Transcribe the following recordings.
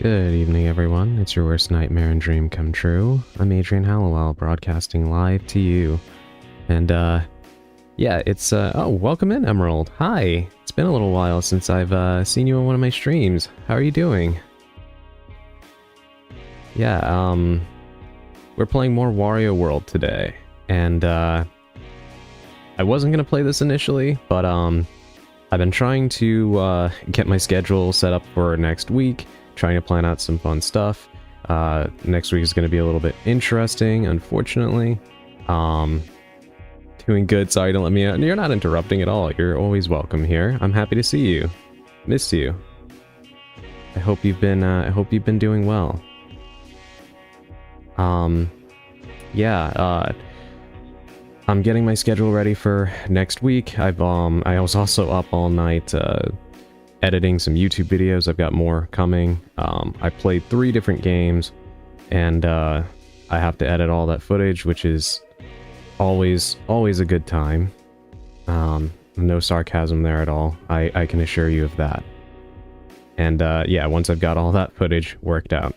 Good evening, everyone. It's your worst nightmare and dream come true. I'm Adrian Hallowell, broadcasting live to you. And, yeah, it's, oh, welcome in, Emerald. Hi. It's been a little while since I've, seen you on one of my streams. How are you doing? Yeah, we're playing more Wario World today. And, I wasn't gonna play this initially, but, I've been trying to, get my schedule set up for next week. Trying to plan out some fun stuff. Next week is going to be a little bit interesting, unfortunately. Doing good. Sorry, don't let me out. You're not interrupting at all. You're always welcome here. I'm happy to see you. Missed you. I hope you've been doing well. Yeah, I'm getting my schedule ready for next week. I was also up all night, editing some YouTube videos. I've got more coming. I played 3 different games, and I have to edit all that footage, which is always a good time. No sarcasm there at all. I can assure you of that. And yeah, once I've got all that footage worked out,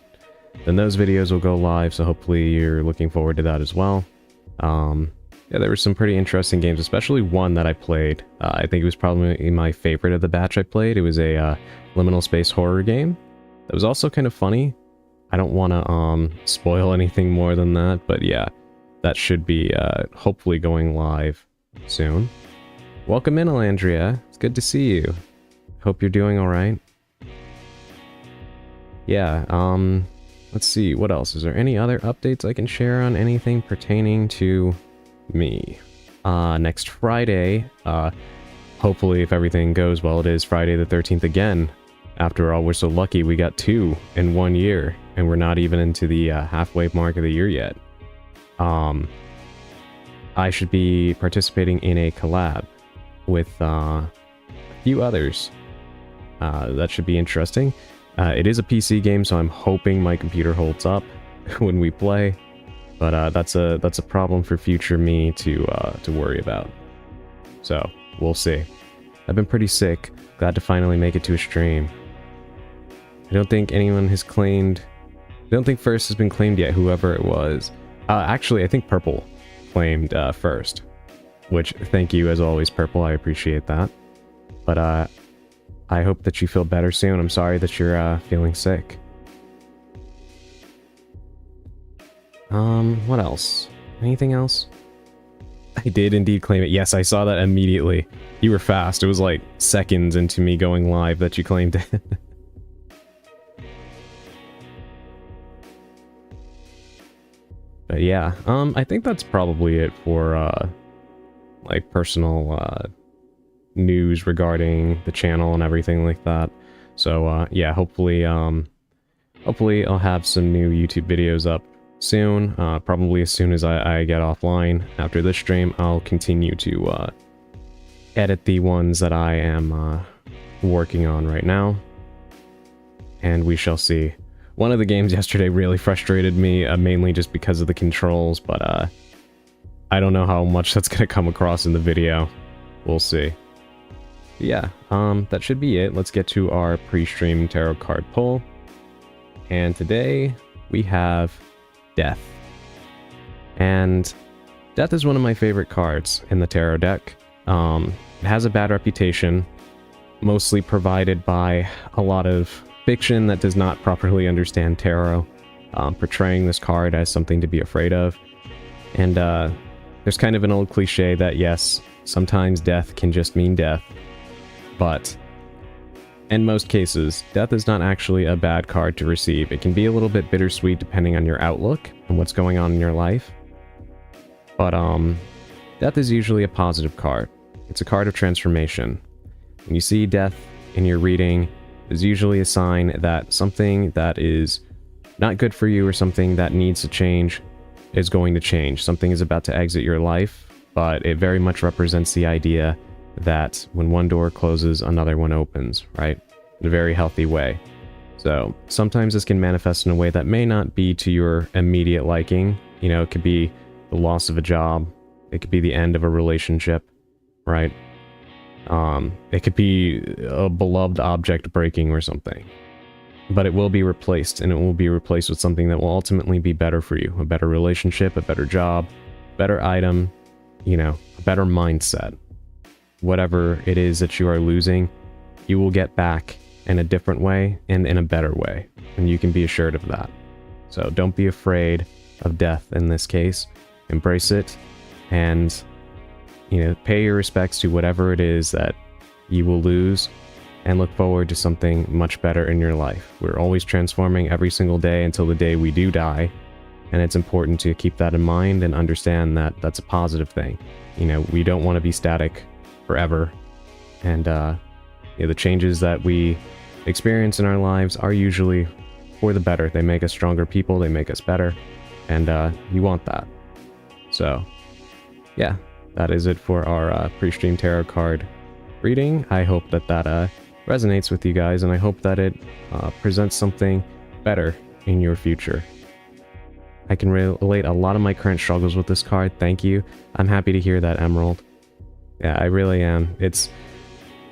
then those videos will go live, so hopefully you're looking forward to that as well. Yeah, there were some pretty interesting games, especially one that I played. I think it was probably my favorite of the batch I played. It was a liminal space horror game. That was also kind of funny. I don't want to spoil anything more than that, but yeah, that should be hopefully going live soon. Welcome in, Alandria. It's good to see you. Hope you're doing all right. Yeah, let's see, what else? Is there any other updates I can share on anything pertaining to me? Next Friday, hopefully if everything goes well, it is Friday the 13th again. After all, we're so lucky we got 2 in 1 year, and we're not even into the halfway mark of the year yet. I should be participating in a collab with a few others. That should be interesting. It is a PC game, so I'm hoping my computer holds up when we play. But that's a problem for future me to worry about. So we'll see. I've been pretty sick. Glad to finally make it to a stream. I don't think anyone has claimed. I don't think first has been claimed yet. Whoever it was. Actually, I think Purple claimed first. Which, thank you as always, Purple. I appreciate that. But I hope that you feel better soon. I'm sorry that you're feeling sick. What else? Anything else? I did indeed claim it. Yes, I saw that immediately. You were fast. It was like seconds into me going live that you claimed it. But yeah, I think that's probably it for, like, personal, news regarding the channel and everything like that. So, yeah, hopefully I'll have some new YouTube videos up soon, probably as soon as I get offline. After this stream, I'll continue to edit the ones that I am working on right now, and we shall see. One of the games yesterday really frustrated me, mainly just because of the controls, but I don't know how much that's going to come across in the video. We'll see. But yeah, that should be it. Let's get to our pre-stream tarot card pull, and today we have Death. And Death is one of my favorite cards in the tarot deck. It has a bad reputation, mostly provided by a lot of fiction that does not properly understand tarot, portraying this card as something to be afraid of. And there's kind of an old cliche that yes, sometimes death can just mean death, but in most cases, death is not actually a bad card to receive. It can be a little bit bittersweet depending on your outlook and what's going on in your life. But death is usually a positive card. It's a card of transformation. When you see death in your reading, it's usually a sign that something that is not good for you or something that needs to change is going to change. Something is about to exit your life, but it very much represents the idea that when one door closes, another one opens, right? In a very healthy way. So sometimes this can manifest in a way that may not be to your immediate liking. You know, it could be the loss of a job. It could be the end of a relationship, right? It could be a beloved object breaking or something. but it will be replaced, and it will be replaced with something that will ultimately be better for you. A better relationship, a better job, better item, you know, a better mindset. Whatever it is that you are losing, you will get back in a different way and in a better way, and you can be assured of that. So don't be afraid of death in this case. Embrace it, and, you know, pay your respects to whatever it is that you will lose, and look forward to something much better in your life. We're always transforming every single day until the day we do die, and it's important to keep that in mind and understand that that's a positive thing. You know, we don't want to be static forever, and you know, the changes that we experience in our lives are usually for the better. They make us stronger people, they make us better, and you want that. So yeah, that is it for our pre-stream tarot card reading. I hope that that resonates with you guys, and I hope that it presents something better in your future. I can relate a lot of my current struggles with this card. Thank you. I'm happy to hear that, Emerald. Yeah, I really am. It's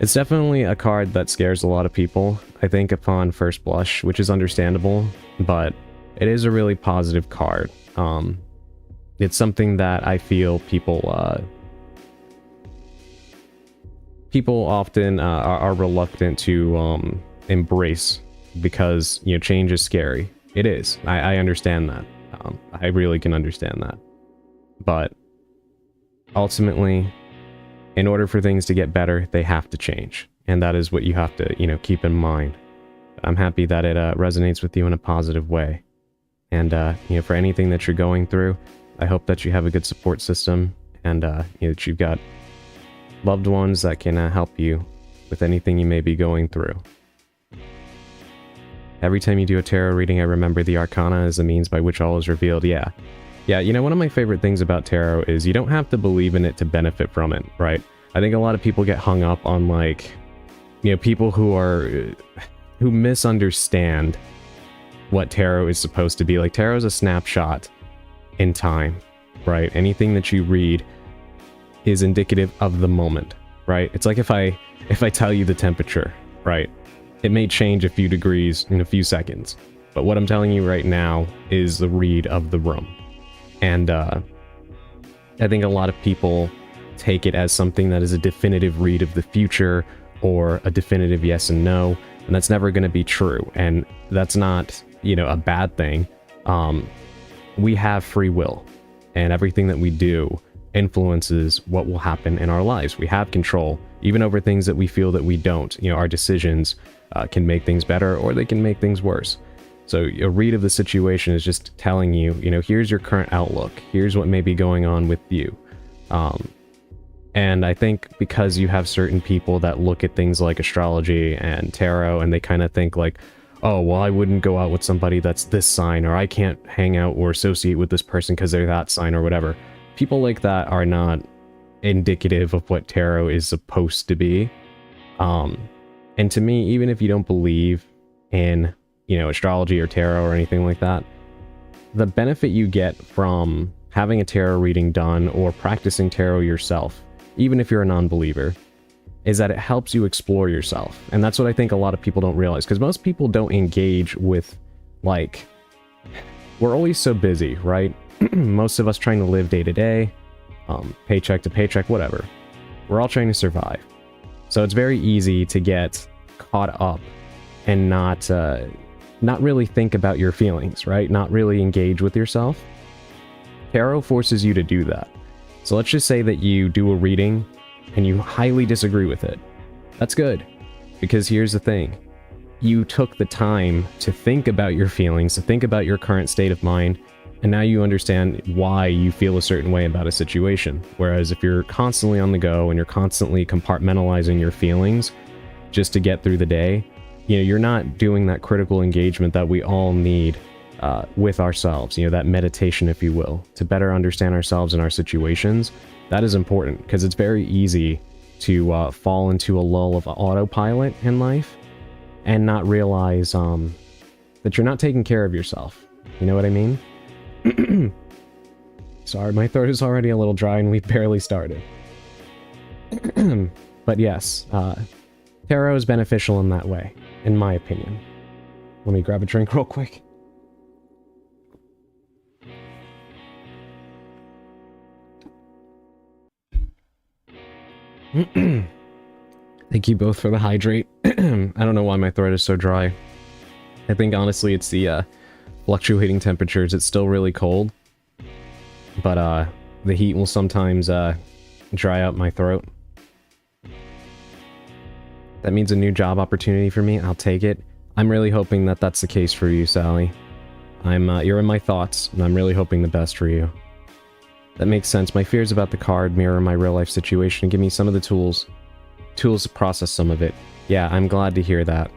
definitely a card that scares a lot of people, I think, upon first blush, which is understandable, but it is a really positive card. It's something that I feel people often are reluctant to embrace, because, you know, change is scary. It is. I understand that. I really can understand that. But ultimately, in order for things to get better, they have to change. And that is what you have to, you know, keep in mind. I'm happy that it resonates with you in a positive way. And, you know, for anything that you're going through, I hope that you have a good support system, and, you know, that you've got loved ones that can help you with anything you may be going through. Every time you do a tarot reading, I remember the arcana as the means by which all is revealed. Yeah, you know, one of my favorite things about tarot is you don't have to believe in it to benefit from it, right? I think a lot of people get hung up on, like, you know, people who misunderstand what tarot is supposed to be. Like, tarot is a snapshot in time, right? Anything that you read is indicative of the moment, right? It's like if I tell you the temperature, right? It may change a few degrees in a few seconds, but what I'm telling you right now is the read of the room. And I think a lot of people take it as something that is a definitive read of the future, or a definitive yes and no, and that's never going to be true. And that's not, you know, a bad thing. We have free will, and everything that we do influences what will happen in our lives. We have control, even over things that we feel that we don't. You know, our decisions can make things better, or they can make things worse. So a read of the situation is just telling you, you know, here's your current outlook. Here's what may be going on with you. And I think because you have certain people that look at things like astrology and tarot, and they kind of think like, oh, well, I wouldn't go out with somebody that's this sign, or I can't hang out or associate with this person because they're that sign, or whatever. People like that are not indicative of what tarot is supposed to be. And to me, even if you don't believe in, you know, astrology or tarot or anything like that, the benefit you get from having a tarot reading done or practicing tarot yourself, even if you're a non-believer, is that it helps you explore yourself. And that's what I think a lot of people don't realize, because most people don't engage with, like, we're always so busy, right? Most of us trying to live day to day, paycheck to paycheck, whatever. We're all trying to survive. So it's very easy to get caught up and not really think about your feelings, right? Not really engage with yourself. Tarot forces you to do that. So let's just say that you do a reading and you highly disagree with it. That's good, because here's the thing. You took the time to think about your feelings, to think about your current state of mind, and now you understand why you feel a certain way about a situation. Whereas if you're constantly on the go and you're constantly compartmentalizing your feelings just to get through the day, you know, you're not doing that critical engagement that we all need with ourselves, you know, that meditation, if you will, to better understand ourselves and our situations. That is important, because it's very easy to fall into a lull of autopilot in life and not realize that you're not taking care of yourself. You know what I mean? Sorry, my throat is already a little dry and we've barely started. But yes, tarot is beneficial in that way, in my opinion. Let me grab a drink real quick. Thank you both for the hydrate. I don't know why my throat is so dry. I think honestly it's the fluctuating temperatures. It's still really cold. But the heat will sometimes dry out my throat. That means a new job opportunity for me. I'll take it. I'm really hoping that that's the case for you, Sally. You're in my thoughts, and I'm really hoping the best for you. That makes sense. My fears about the card mirror my real-life situation and give me some of the tools to process some of it. Yeah, I'm glad to hear that.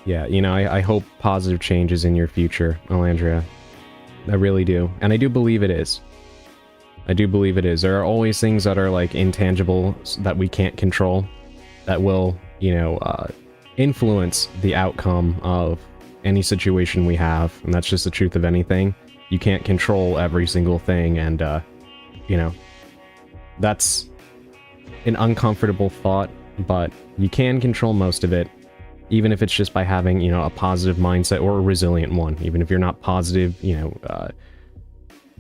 Yeah, you know, I hope positive changes in your future, Alandria. I really do. And I do believe it is. I do believe it is. There are always things that are, like, intangible that we can't control that will, you know, influence the outcome of any situation we have. And that's just the truth of anything. You can't control every single thing, and, you know, that's an uncomfortable thought, but you can control most of it, even if it's just by having, you know, a positive mindset or a resilient one. Even if you're not positive, you know,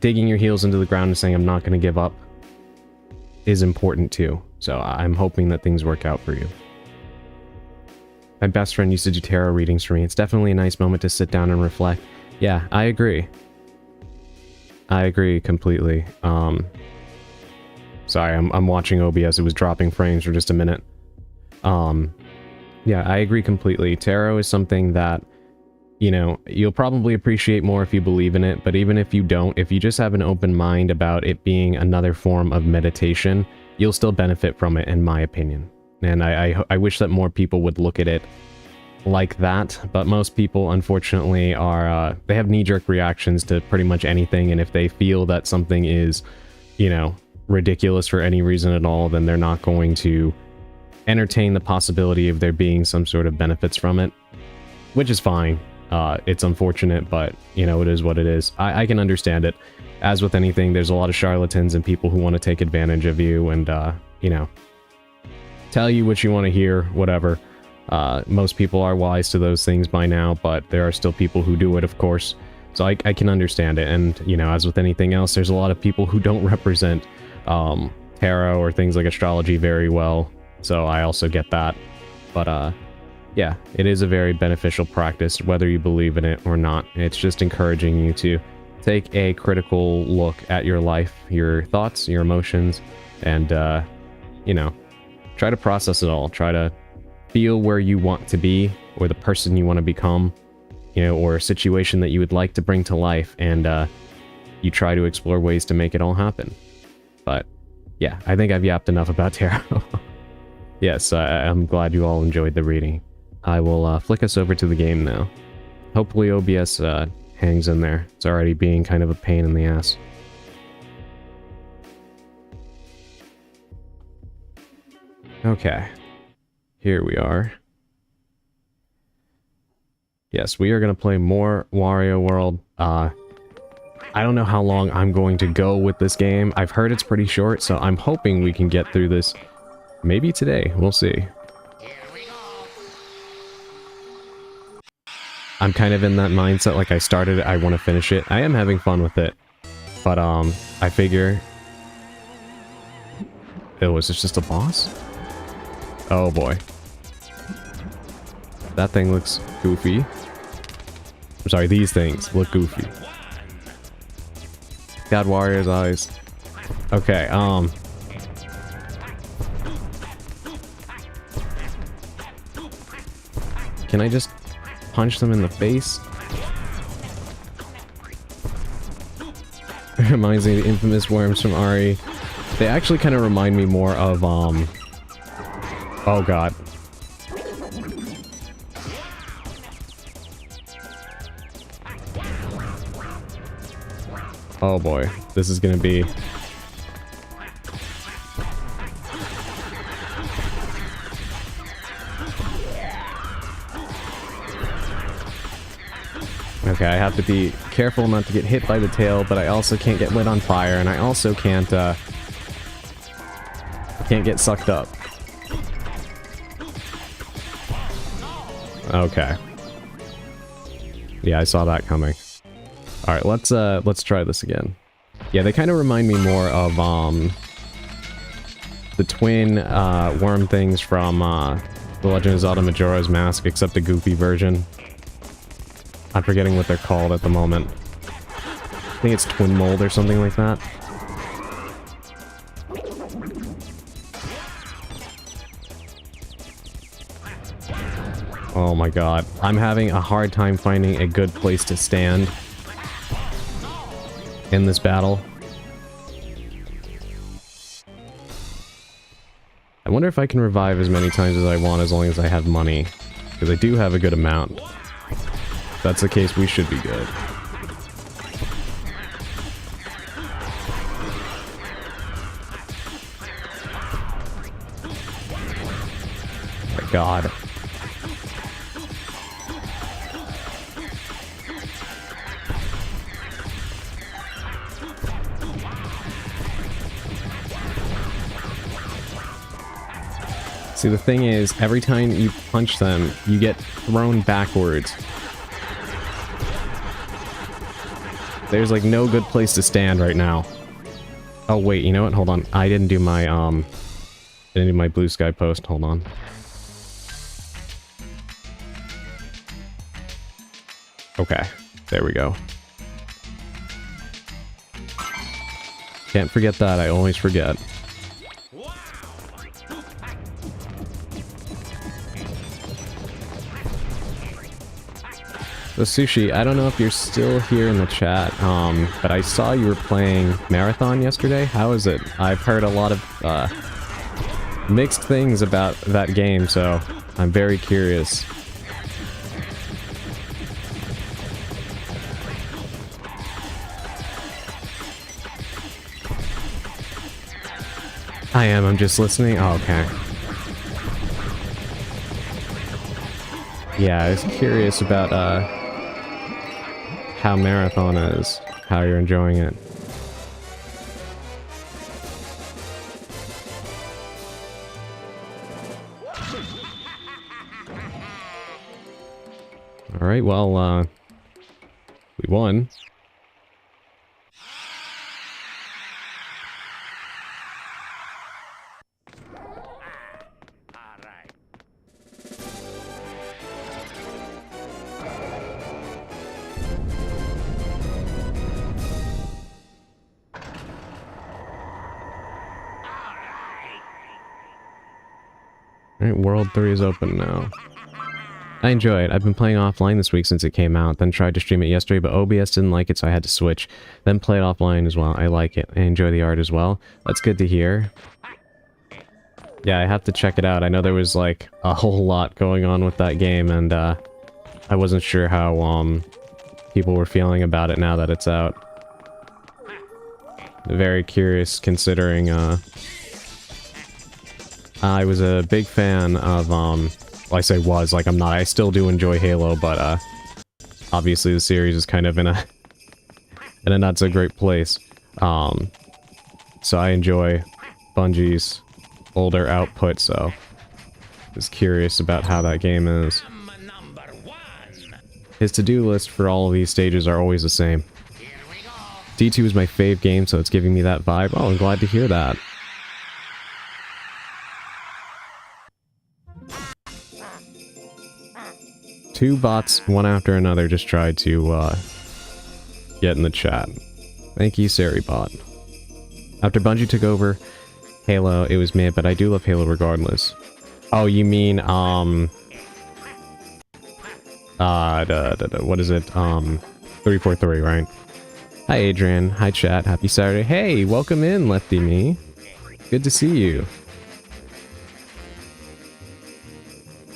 digging your heels into the ground and saying, I'm not going to give up, is important too. So I'm hoping that things work out for you. My best friend used to do tarot readings for me. It's definitely a nice moment to sit down and reflect. Yeah, I agree. I agree completely. Sorry, I'm watching OBS. It was dropping frames for just a minute. Yeah, I agree completely. Tarot is something that, you know, you'll probably appreciate more if you believe in it, but even if you don't, if you just have an open mind about it being another form of meditation, you'll still benefit from it, in my opinion. And I wish that more people would look at it like that, but most people, unfortunately, are, they have knee-jerk reactions to pretty much anything, and if they feel that something is, you know, ridiculous for any reason at all, then they're not going to entertain the possibility of there being some sort of benefits from it, which is fine. It's unfortunate, but, you know, it is what it is. I can understand it. As with anything, there's a lot of charlatans and people who want to take advantage of you and, you know, tell you what you want to hear, whatever. Most people are wise to those things by now, but there are still people who do it, of course. So I can understand it. And, you know, as with anything else, there's a lot of people who don't represent tarot or things like astrology very well. So I also get that. But, yeah, it is a very beneficial practice, whether you believe in it or not. It's just encouraging you to take a critical look at your life, your thoughts, your emotions, and, you know, try to process it all. Try to feel where you want to be, or the person you want to become, you know, or a situation that you would like to bring to life, and you try to explore ways to make it all happen. But, yeah, I think I've yapped enough about tarot. Yes, I'm glad you all enjoyed the reading. I will flick us over to the game now. Hopefully OBS hangs in there. It's already being kind of a pain in the ass. Okay. Here we are. Yes, we are going to play more Wario World. I don't know how long I'm going to go with this game. I've heard it's pretty short, so I'm hoping we can get through this maybe today. We'll see. I'm kind of in that mindset, like I started it, I want to finish it. I am having fun with it. But, I figure... Oh, is this just a boss? Oh boy. That thing looks goofy. I'm sorry, these things look goofy. God, Wario's eyes. Okay, can I just punch them in the face? It reminds me of the infamous worms from Ari. They actually kind of remind me more of, oh god. Oh boy, this is gonna be... Okay, I have to be careful not to get hit by the tail, but I also can't get lit on fire, and I also can't get sucked up. Okay. Yeah, I saw that coming. Alright, let's try this again. Yeah, they kind of remind me more of, the twin, worm things from, The Legend of Zelda Majora's Mask, except a goofy version. I'm forgetting what they're called at the moment. I think it's Twin Mold or something like that. Oh my god. I'm having a hard time finding a good place to stand in this battle. I wonder if I can revive as many times as I want as long as I have money. Because I do have a good amount. If that's the case, we should be good. Oh my god. See, the thing is, every time you punch them, you get thrown backwards. There's like no good place to stand right now. Oh wait, you know what? Hold on. I didn't do my blue sky post. Hold on. Okay, there we go. Can't forget that, I always forget. So Sushi, I don't know if you're still here in the chat, but I saw you were playing Marathon yesterday. How is it? I've heard a lot of mixed things about that game, so I'm very curious. I'm just listening. Oh, okay. Yeah, I was curious about, how Marathon is, how you're enjoying it. Alright, well, we won. Alright, World 3 is open now. I enjoy it. I've been playing offline this week since it came out, then tried to stream it yesterday, but OBS didn't like it, so I had to switch. Then play it offline as well. I like it. I enjoy the art as well. That's good to hear. Yeah, I have to check it out. I know there was, like, a whole lot going on with that game, and, I wasn't sure how, people were feeling about it now that it's out. Very curious, considering, I was a big fan of, well, I say was, like I'm not, I still do enjoy Halo, but, obviously the series is kind of in a not so great place. So I enjoy Bungie's older output, so I was curious about how that game is. His to-do list for all of these stages are always the same. D2 is my fave game, so it's giving me that vibe. Oh, I'm glad to hear that. Two bots, one after another, just tried to, get in the chat. Thank you, Saribot. After Bungie took over Halo, it was mid, but I do love Halo regardless. Oh, you mean, what is it? 343, right? Hi, Adrian. Hi, chat. Happy Saturday. Hey, welcome in, Lefty Me. Good to see you.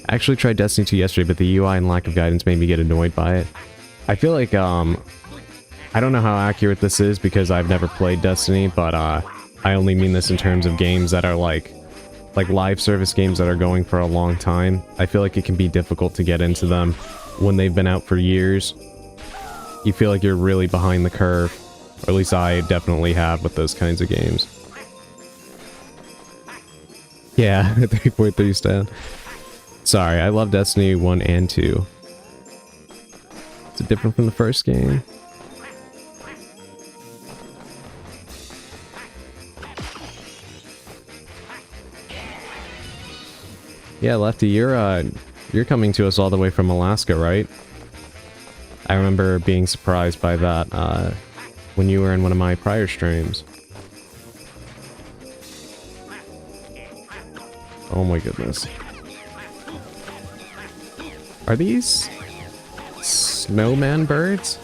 I actually tried Destiny 2 yesterday, but the UI and lack of guidance made me get annoyed by it. I feel like, I don't know how accurate this is because I've never played Destiny, but, I only mean this in terms of games that are like live service games that are going for a long time. I feel like it can be difficult to get into them when they've been out for years. You feel like you're really behind the curve, or at least I definitely have with those kinds of games. Yeah, 3.3 stat. Sorry, I love Destiny 1 and 2. It's a it different from the first game? Yeah, Lefty, you're coming to us all the way from Alaska, right? I remember being surprised by that when you were in one of my prior streams. Oh my goodness. Are these snowman birds?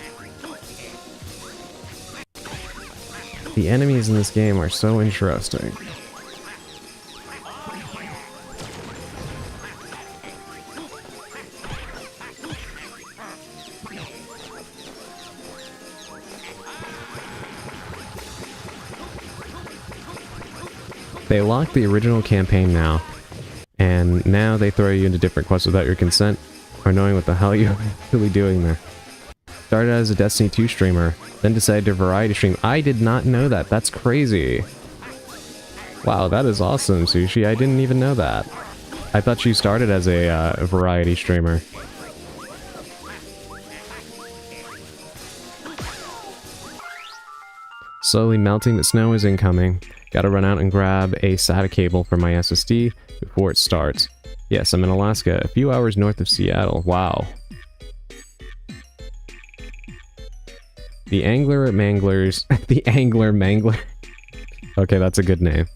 The enemies in this game are so interesting. They locked the original campaign now, and now they throw you into different quests without your consent, or knowing what the hell you're really doing there. Started as a Destiny 2 streamer, then decided to variety stream. I did not know that. That's crazy. Wow, that is awesome, Sushi. I didn't even know that. I thought you started as a variety streamer. Slowly melting, the snow is incoming. Gotta run out and grab a SATA cable for my SSD before it starts. Yes, I'm in Alaska, a few hours north of Seattle. Wow. The Angler Manglers... the Angler Mangler... Okay, that's a good name.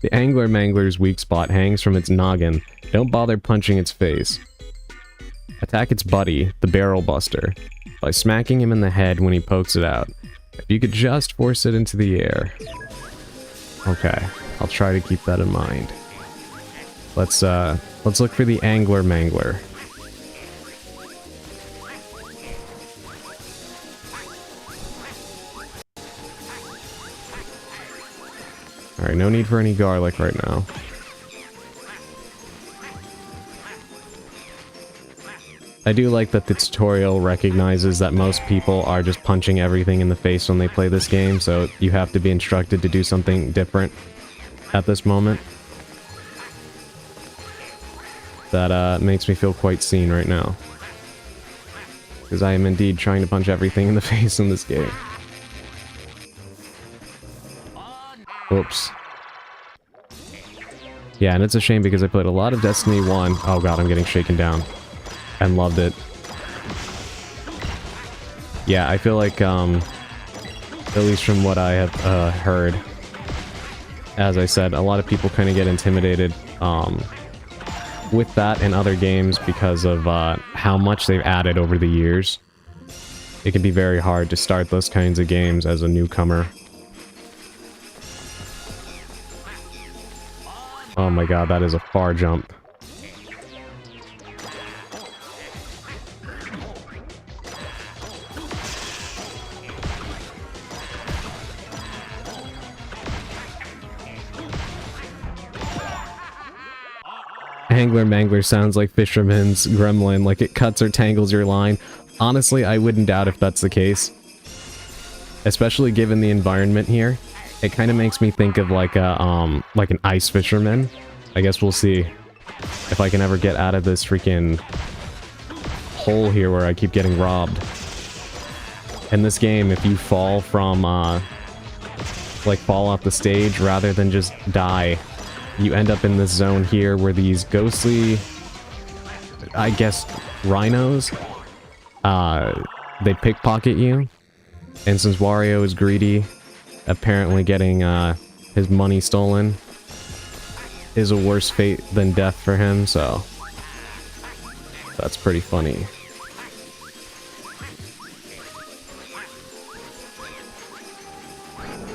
The Angler Mangler's weak spot hangs from its noggin. Don't bother punching its face. Attack its buddy, the Barrel Buster, by smacking him in the head when he pokes it out. If you could just force it into the air. Okay, I'll try to keep that in mind. Let's look for the Angler Mangler. Alright, no need for any garlic right now. I do like that the tutorial recognizes that most people are just punching everything in the face when they play this game, so you have to be instructed to do something different at this moment. That makes me feel quite seen right now. Because I am indeed trying to punch everything in the face in this game. Oops. Yeah, and it's a shame because I played a lot of Destiny 1. Oh god, I'm getting shaken down. And loved it. Yeah, I feel like, at least from what I have heard, as I said, a lot of people kind of get intimidated with that and other games because of how much they've added over the years. It can be very hard to start those kinds of games as a newcomer. Oh my god, that is a far jump. Angler Mangler sounds like Fisherman's Gremlin, like it cuts or tangles your line. Honestly, I wouldn't doubt if that's the case. Especially given the environment here. It kind of makes me think of like a, like an ice fisherman. I guess we'll see if I can ever get out of this freaking hole here where I keep getting robbed. In this game, if you fall from, like fall off the stage rather than just die, you end up in this zone here where these ghostly, I guess, rhinos, they pickpocket you. And since Wario is greedy, apparently getting his money stolen is a worse fate than death for him, so that's pretty funny.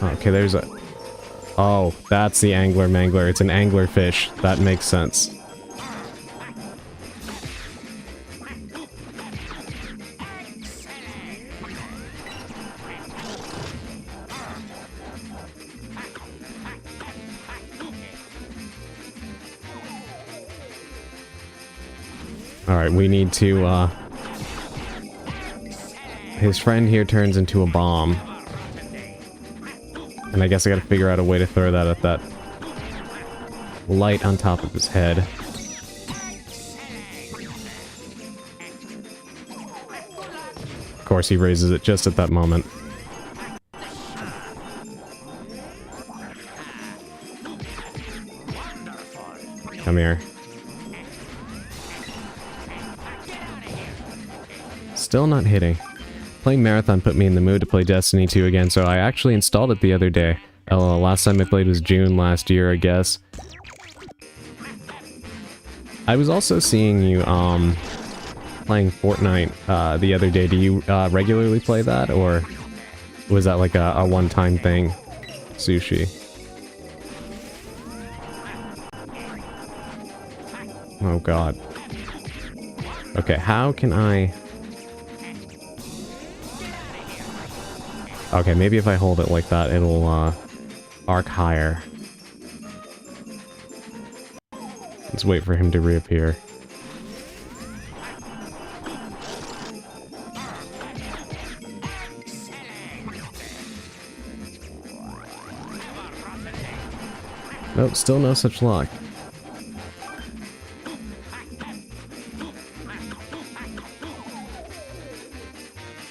Okay, there's a... Oh, that's the Angler Mangler. It's an angler fish. That makes sense. Alright, we need to, his friend here turns into a bomb. And I guess I gotta figure out a way to throw that at that light on top of his head. Of course, he raises it just at that moment. Come here. Still not hitting. Playing Marathon put me in the mood to play Destiny 2 again, so I actually installed it the other day. Last time I played was June last year, I guess. I was also seeing you, playing Fortnite, the other day. Do you, regularly play that, or was that like a one-time thing? Sushi. Oh god. Okay, how can I... Okay, maybe if I hold it like that, it'll, arc higher. Let's wait for him to reappear. Nope, still no such luck.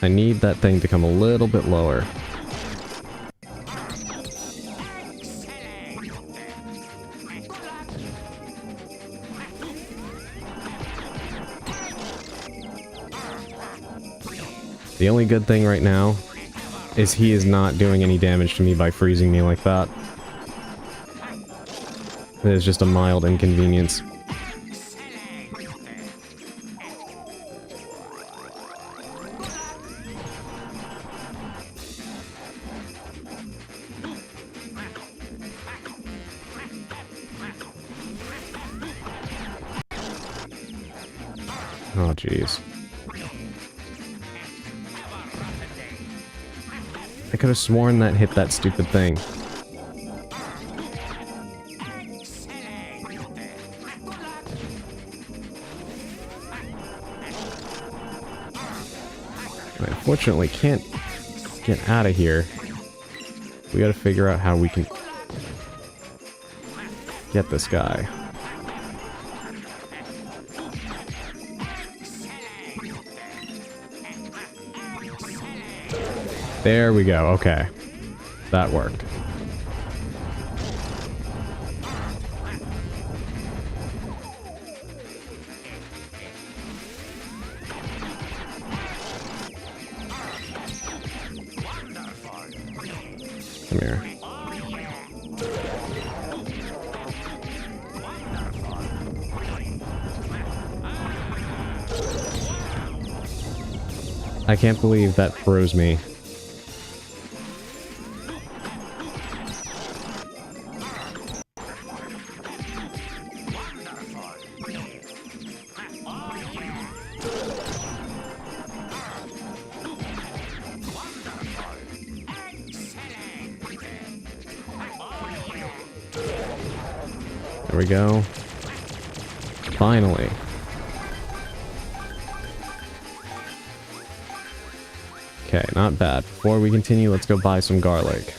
I need that thing to come a little bit lower. The only good thing right now is he is not doing any damage to me by freezing me like that. It is just a mild inconvenience. Oh, jeez. I could have sworn that hit that stupid thing. I unfortunately can't get out of here. We gotta figure out how we can get this guy. There we go, okay. That worked. Come here. I can't believe that froze me. There we go. Finally. Okay, not bad. Before we continue, let's go buy some garlic.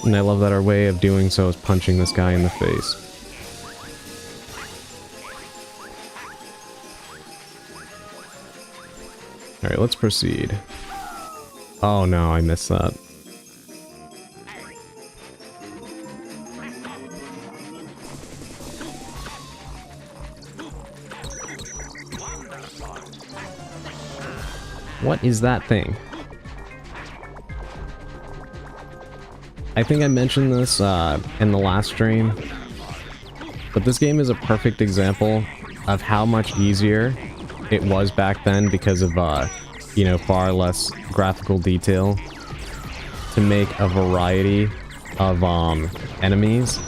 And I love that our way of doing so is punching this guy in the face. Alright, let's proceed. Oh no, I missed that. What is that thing? I think I mentioned this in the last stream, but this game is a perfect example of how much easier it was back then because of, you know, far less graphical detail to make a variety of enemies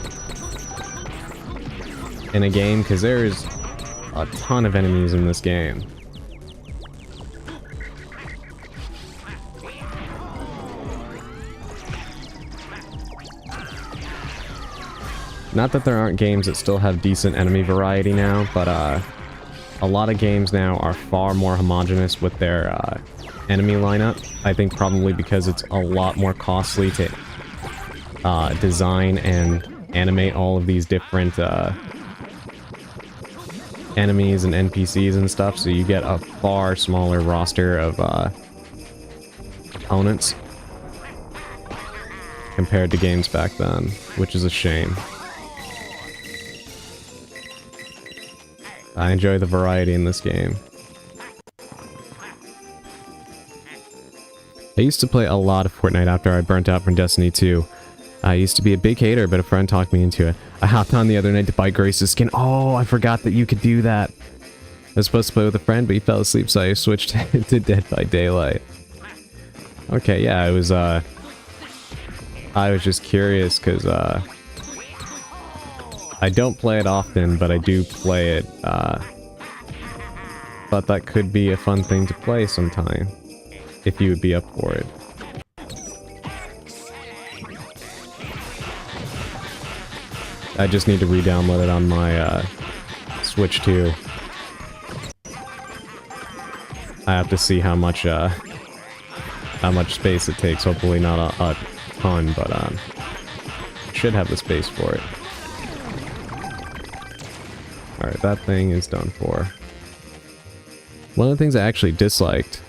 in a game, because there's a ton of enemies in this game. Not that there aren't games that still have decent enemy variety now, but a lot of games now are far more homogeneous with their enemy lineup. I think probably because it's a lot more costly to design and animate all of these different enemies and NPCs and stuff, so you get a far smaller roster of opponents compared to games back then, which is a shame. I enjoy the variety in this game. I used to play a lot of Fortnite after I burnt out from Destiny 2. I used to be a big hater, but a friend talked me into it. I hopped on the other night to buy Grace's skin. Oh, I forgot that you could do that. I was supposed to play with a friend, but he fell asleep, so I switched to Dead by Daylight. Okay, yeah, I was just curious, because, I don't play it often, but I do play it, thought that could be a fun thing to play sometime, if you would be up for it. I just need to re-download it on my, Switch 2. I have to see how much space it takes. Hopefully not a ton, but should have the space for it. Alright, that thing is done for. One of the things I actually disliked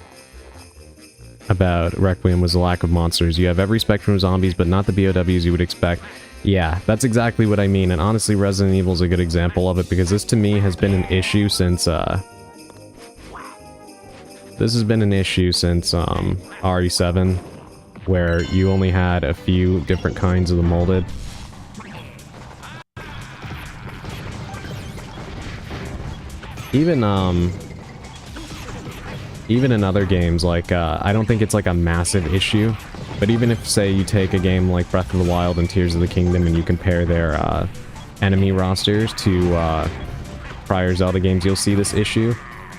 about Requiem was the lack of monsters. You have every spectrum of zombies, but not the BOWs you would expect. Yeah, that's exactly what I mean, and honestly Resident Evil is a good example of it, because this to me has been an issue since, RE7, where you only had a few different kinds of the molded. Even in other games, like, I don't think it's like a massive issue, but even if, say, you take a game like Breath of the Wild and Tears of the Kingdom and you compare their, enemy rosters to, prior Zelda games, you'll see this issue.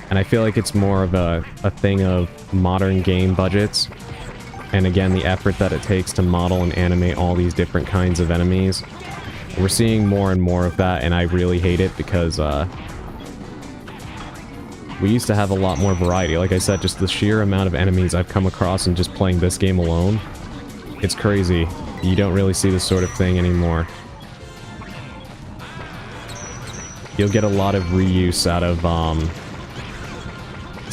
And I feel like it's more of a thing of modern game budgets, and again, the effort that it takes to model and animate all these different kinds of enemies. We're seeing more and more of that, and I really hate it, because, we used to have a lot more variety. Like I said, just the sheer amount of enemies I've come across in just playing this game alone. It's crazy. You don't really see this sort of thing anymore. You'll get a lot of reuse out of,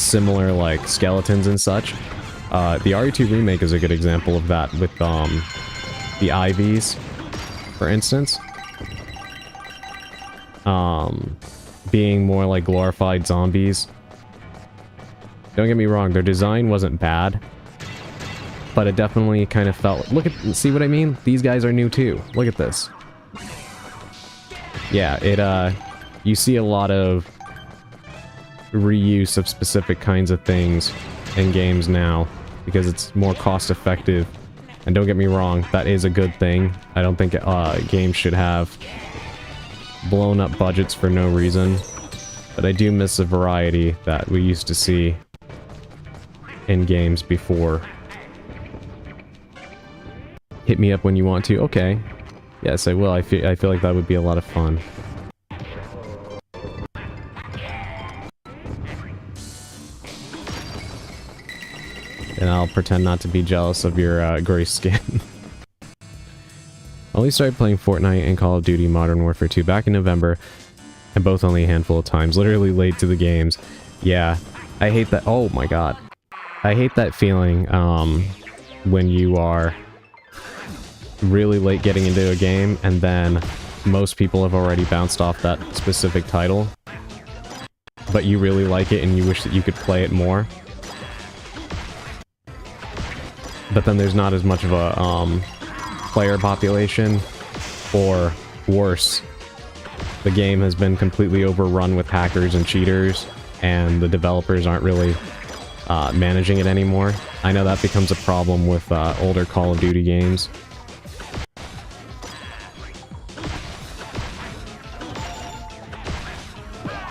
similar, like, skeletons and such. The RE2 remake is a good example of that, with, the IVs, for instance. Being more like glorified zombies. Don't get me wrong, their design wasn't bad, but it definitely kind of felt... Look at... See what I mean? These guys are new too. Look at this. Yeah, it, you see a lot of reuse of specific kinds of things in games now, because it's more cost effective. And don't get me wrong, that is a good thing. I don't think, games should have blown up budgets for no reason. But I do miss the variety that we used to see in games before. Hit me up when you want to. Okay. Yes, I will. I feel like that would be a lot of fun. And I'll pretend not to be jealous of your gray skin. I only started playing Fortnite and Call of Duty Modern Warfare 2 back in November, and both only a handful of times. Literally late to the games. Yeah, I hate that. Oh my god. I hate that feeling, when you are really late getting into a game, and then most people have already bounced off that specific title, but you really like it and you wish that you could play it more. But then there's not as much of a, player population, or worse, the game has been completely overrun with hackers and cheaters, and the developers aren't really managing it anymore. I know that becomes a problem with older Call of Duty games.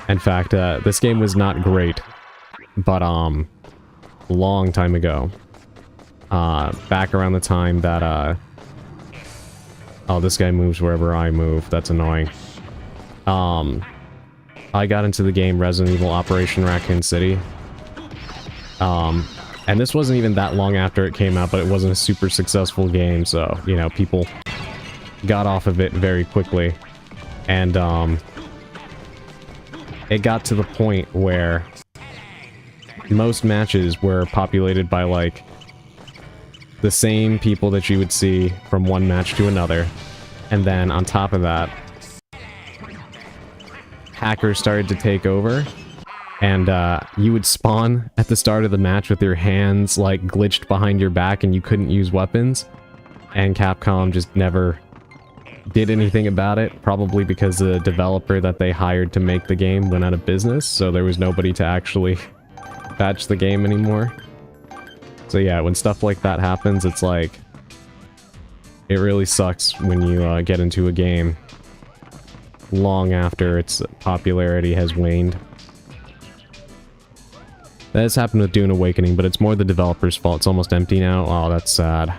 In fact, this game was not great, but long time ago. Back around the time that oh, this guy moves wherever I move. That's annoying. I got into the game Resident Evil Operation Raccoon City. And this wasn't even that long after it came out, but it wasn't a super successful game, so, you know, people got off of it very quickly. And, it got to the point where most matches were populated by, like, the same people that you would see from one match to another. And then, on top of that, hackers started to take over. And, you would spawn at the start of the match with your hands, like, glitched behind your back and you couldn't use weapons. And Capcom just never did anything about it, probably because the developer that they hired to make the game went out of business, so there was nobody to actually patch the game anymore. So yeah, when stuff like that happens, it's like, it really sucks when you get into a game long after its popularity has waned. That has happened with Dune Awakening, but it's more the developer's fault. It's almost empty now. Oh, that's sad.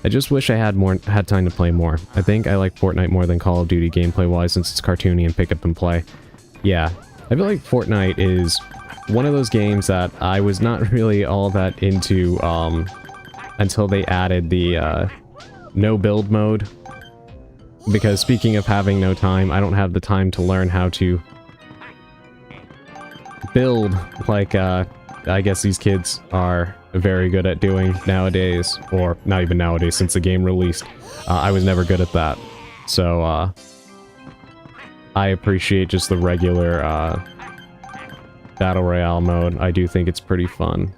I just wish I had time to play more. I think I like Fortnite more than Call of Duty gameplay-wise since it's cartoony and pick up and play. Yeah, I feel like Fortnite is one of those games that I was not really all that into until they added the no build mode. Because speaking of having no time, I don't have the time to learn how to build like I guess these kids are very good at doing nowadays, or not even nowadays since the game released. I was never good at that. So I appreciate just the regular Battle Royale mode. I do think it's pretty fun.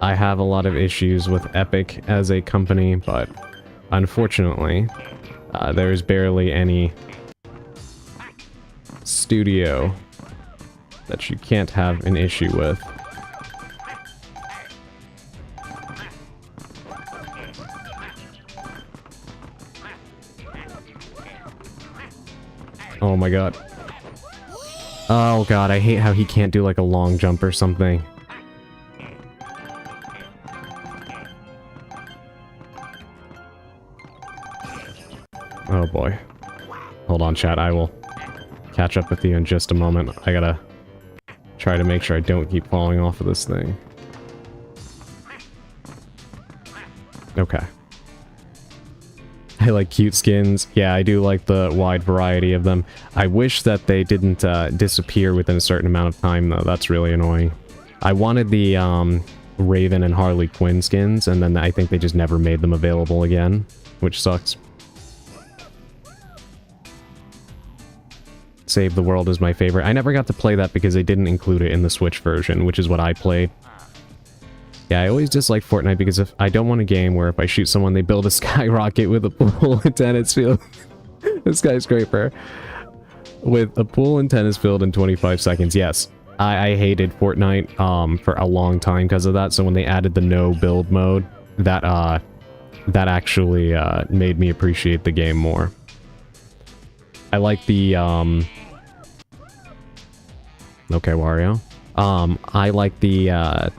I have a lot of issues with Epic as a company, but unfortunately, there's barely any studio that you can't have an issue with. Oh my god. Oh god, I hate how he can't do like a long jump or something. Oh boy. Hold on, chat, I will catch up with you in just a moment. I gotta try to make sure I don't keep falling off of this thing. Okay. I like cute skins. Yeah, I do like the wide variety of them. I wish that they didn't disappear within a certain amount of time, though. That's really annoying. I wanted the Raven and Harley Quinn skins, and then I think they just never made them available again, which sucks. Save the World is my favorite. I never got to play that because they didn't include it in the Switch version, which is what I played. Yeah, I always dislike Fortnite because if I don't want a game where if I shoot someone, they build a skyrocket with a pool and tennis field. A skyscraper. With a pool and tennis field in 25 seconds. Yes, I hated Fortnite for a long time because of that. So when they added the no build mode, that actually made me appreciate the game more. I like the okay, Wario. I like the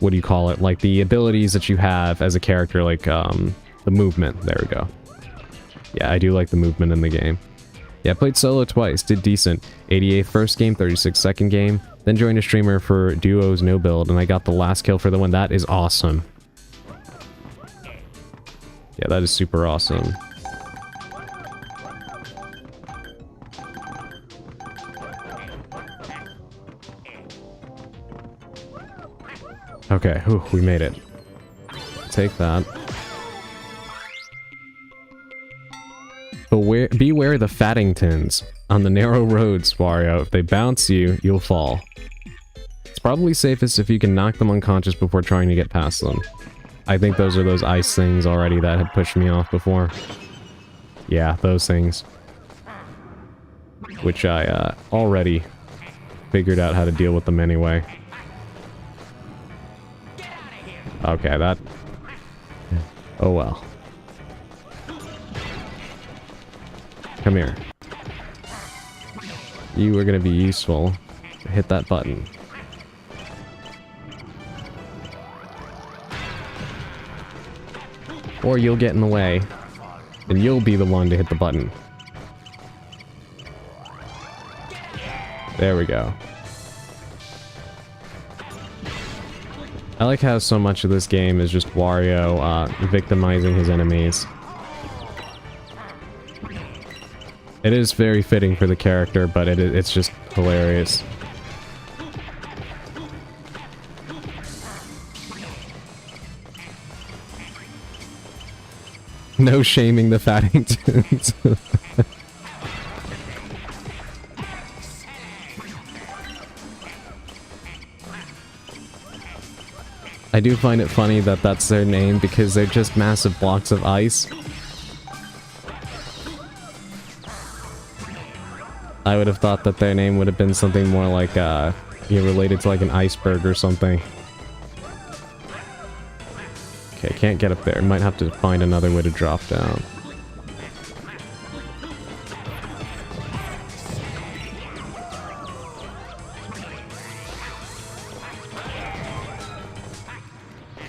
what do you call it? Like the abilities that you have as a character, like the movement. There we go. Yeah, I do like the movement in the game. Yeah, I played solo twice, did decent. 88th first game, 36th second game, then joined a streamer for duos no build, and I got the last kill for the one. That is awesome. Yeah, that is super awesome. Okay, whew, we made it. Take that. Beware the Fattingtons on the narrow roads, Wario. If they bounce you, you'll fall. It's probably safest if you can knock them unconscious before trying to get past them. I think those are those ice things already that had pushed me off before. Yeah, those things. Which I already figured out how to deal with them anyway. Okay, that... Oh well. Come here. You are gonna be useful. Hit that button. Or you'll get in the way, and you'll be the one to hit the button. There we go. I like how so much of this game is just Wario victimizing his enemies. It is very fitting for the character, but it's just hilarious. No shaming the Fattingtons. I do find it funny that that's their name because they're just massive blocks of ice. I would have thought that their name would have been something more like, related to like an iceberg or something. Okay, can't get up there. Might have to find another way to drop down.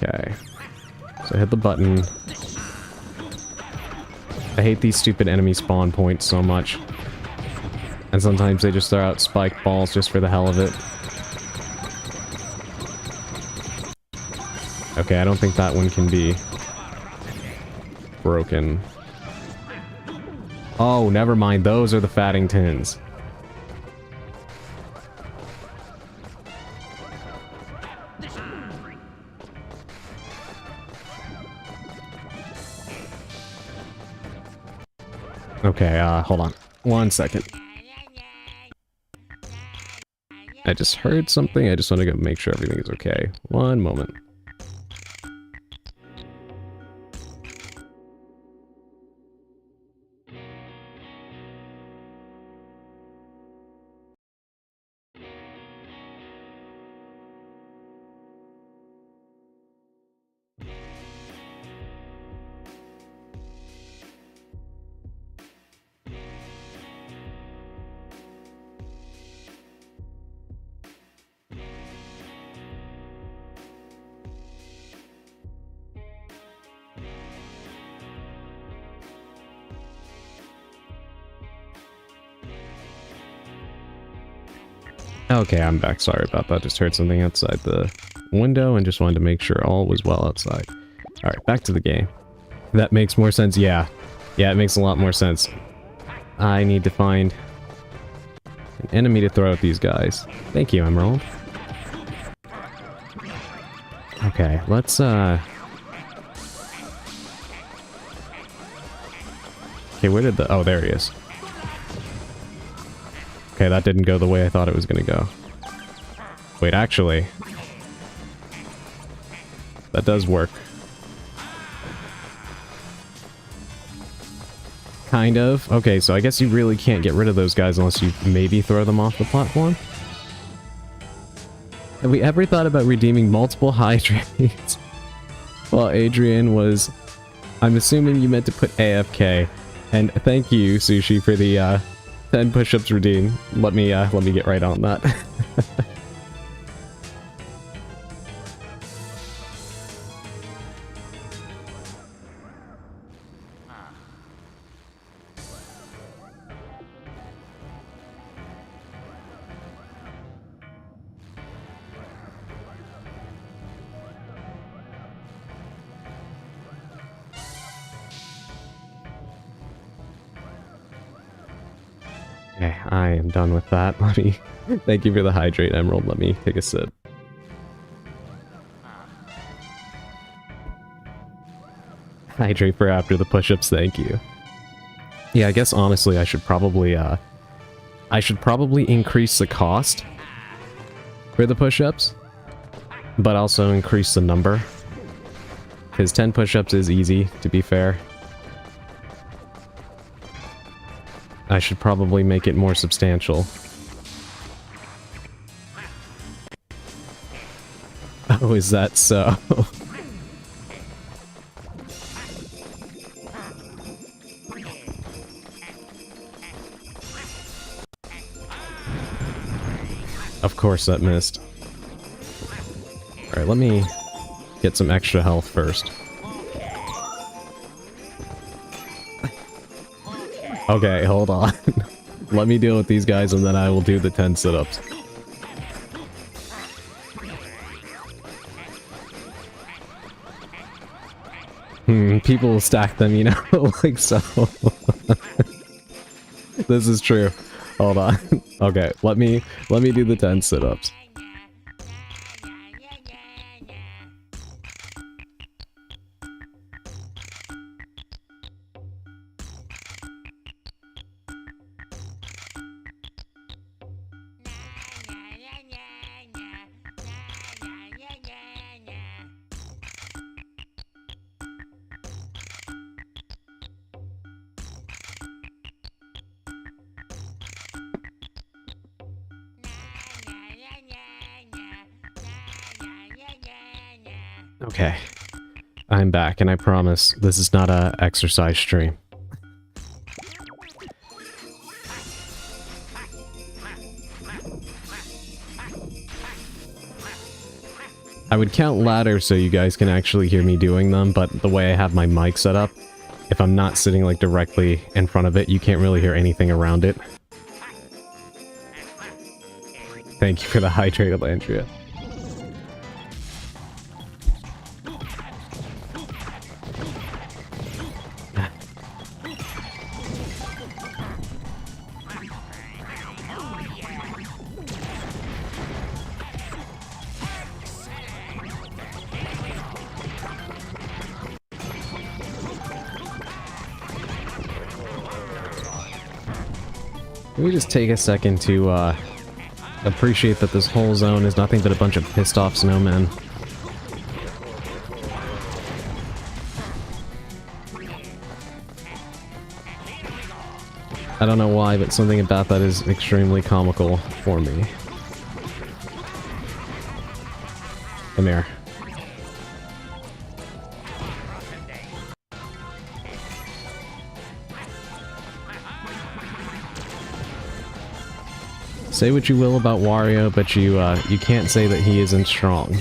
Okay. So hit the button. I hate these stupid enemy spawn points so much. And sometimes they just throw out spike balls just for the hell of it. Okay, I don't think that one can be broken. Oh, never mind. Those are the Fattingtons. Okay, hold on. 1 second. I just heard something. I just want to go make sure everything is okay. 1 moment. Okay, I'm back. Sorry about that. Just heard something outside the window and just wanted to make sure all was well outside. Alright, back to the game. That makes more sense. Yeah. Yeah, it makes a lot more sense. I need to find an enemy to throw at these guys. Thank you, Emerald. Okay, let's, Okay, where did the... Oh, there he is. Okay, that didn't go the way I thought it was gonna go. Wait, actually... that does work. Kind of. Okay, so I guess you really can't get rid of those guys unless you maybe throw them off the platform? Have we ever thought about redeeming multiple hydrates? Well, Adrian was... I'm assuming you meant to put AFK. And thank you, Sushi, for the, 10 push-ups redeem. Let me get right on that. Okay, I am done with that. Let me... Thank you for the hydrate, Emerald. Let me take a sip. Hydrate for after the push-ups, thank you. Yeah, I guess honestly I should probably increase the cost for the push-ups, but also increase the number. Because 10 push-ups is easy, to be fair. I should probably make it more substantial. Oh, is that so? Of course that missed. Alright, let me get some extra health first. Okay, hold on. Let me deal with these guys and then I will do the 10 sit-ups. and people will stack them, you know, like so. This is true. Hold on. Okay, let me do the 10 sit-ups. Okay, I'm back, and I promise this is not a exercise stream. I would count ladders so you guys can actually hear me doing them, but the way I have my mic set up, if I'm not sitting like directly in front of it, you can't really hear anything around it. Thank you for the hydrated Landria. Let me just take a second to appreciate that this whole zone is nothing but a bunch of pissed off snowmen. I don't know why, but something about that is extremely comical for me. Come here. Say what you will about Wario, but you can't say that he isn't strong.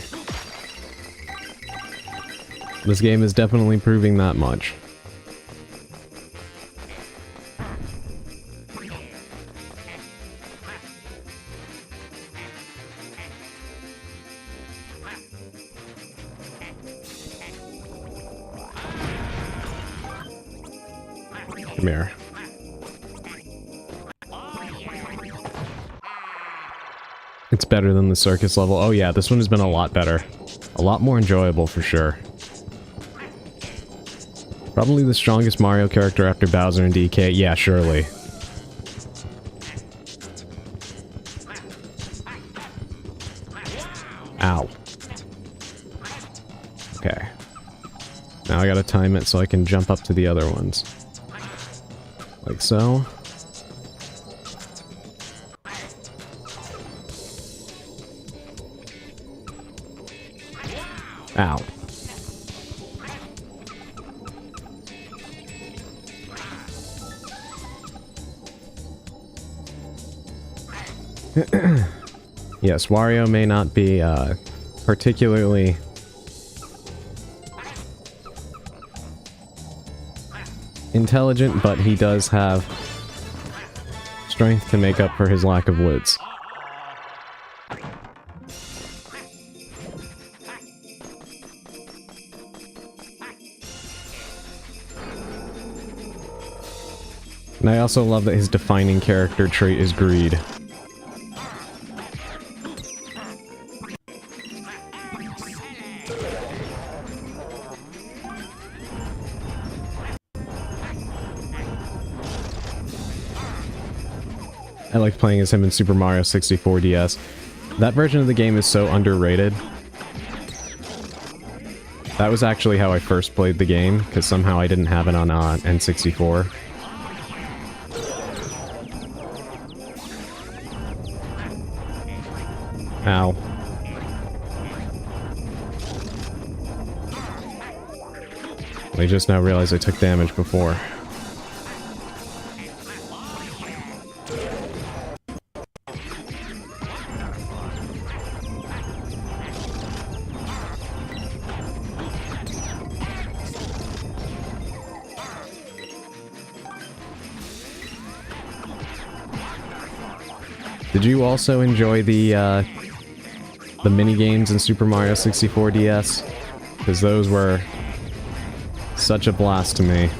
This game is definitely proving that much. Come here. It's better than the circus level. Oh yeah, this one has been a lot better. A lot more enjoyable for sure. Probably the strongest Mario character after Bowser and DK. Yeah, surely. Ow. Okay. Now I gotta time it so I can jump up to the other ones. Like so. Ow. Yes, Wario may not be particularly intelligent, but he does have strength to make up for his lack of wits. And I also love that his defining character trait is greed. I like playing as him in Super Mario 64 DS. That version of the game is so underrated. That was actually how I first played the game, because somehow I didn't have it on N64. Ow. I just now realized I took damage before. Did you also enjoy the mini games in Super Mario 64 DS? Because those were such a blast to me.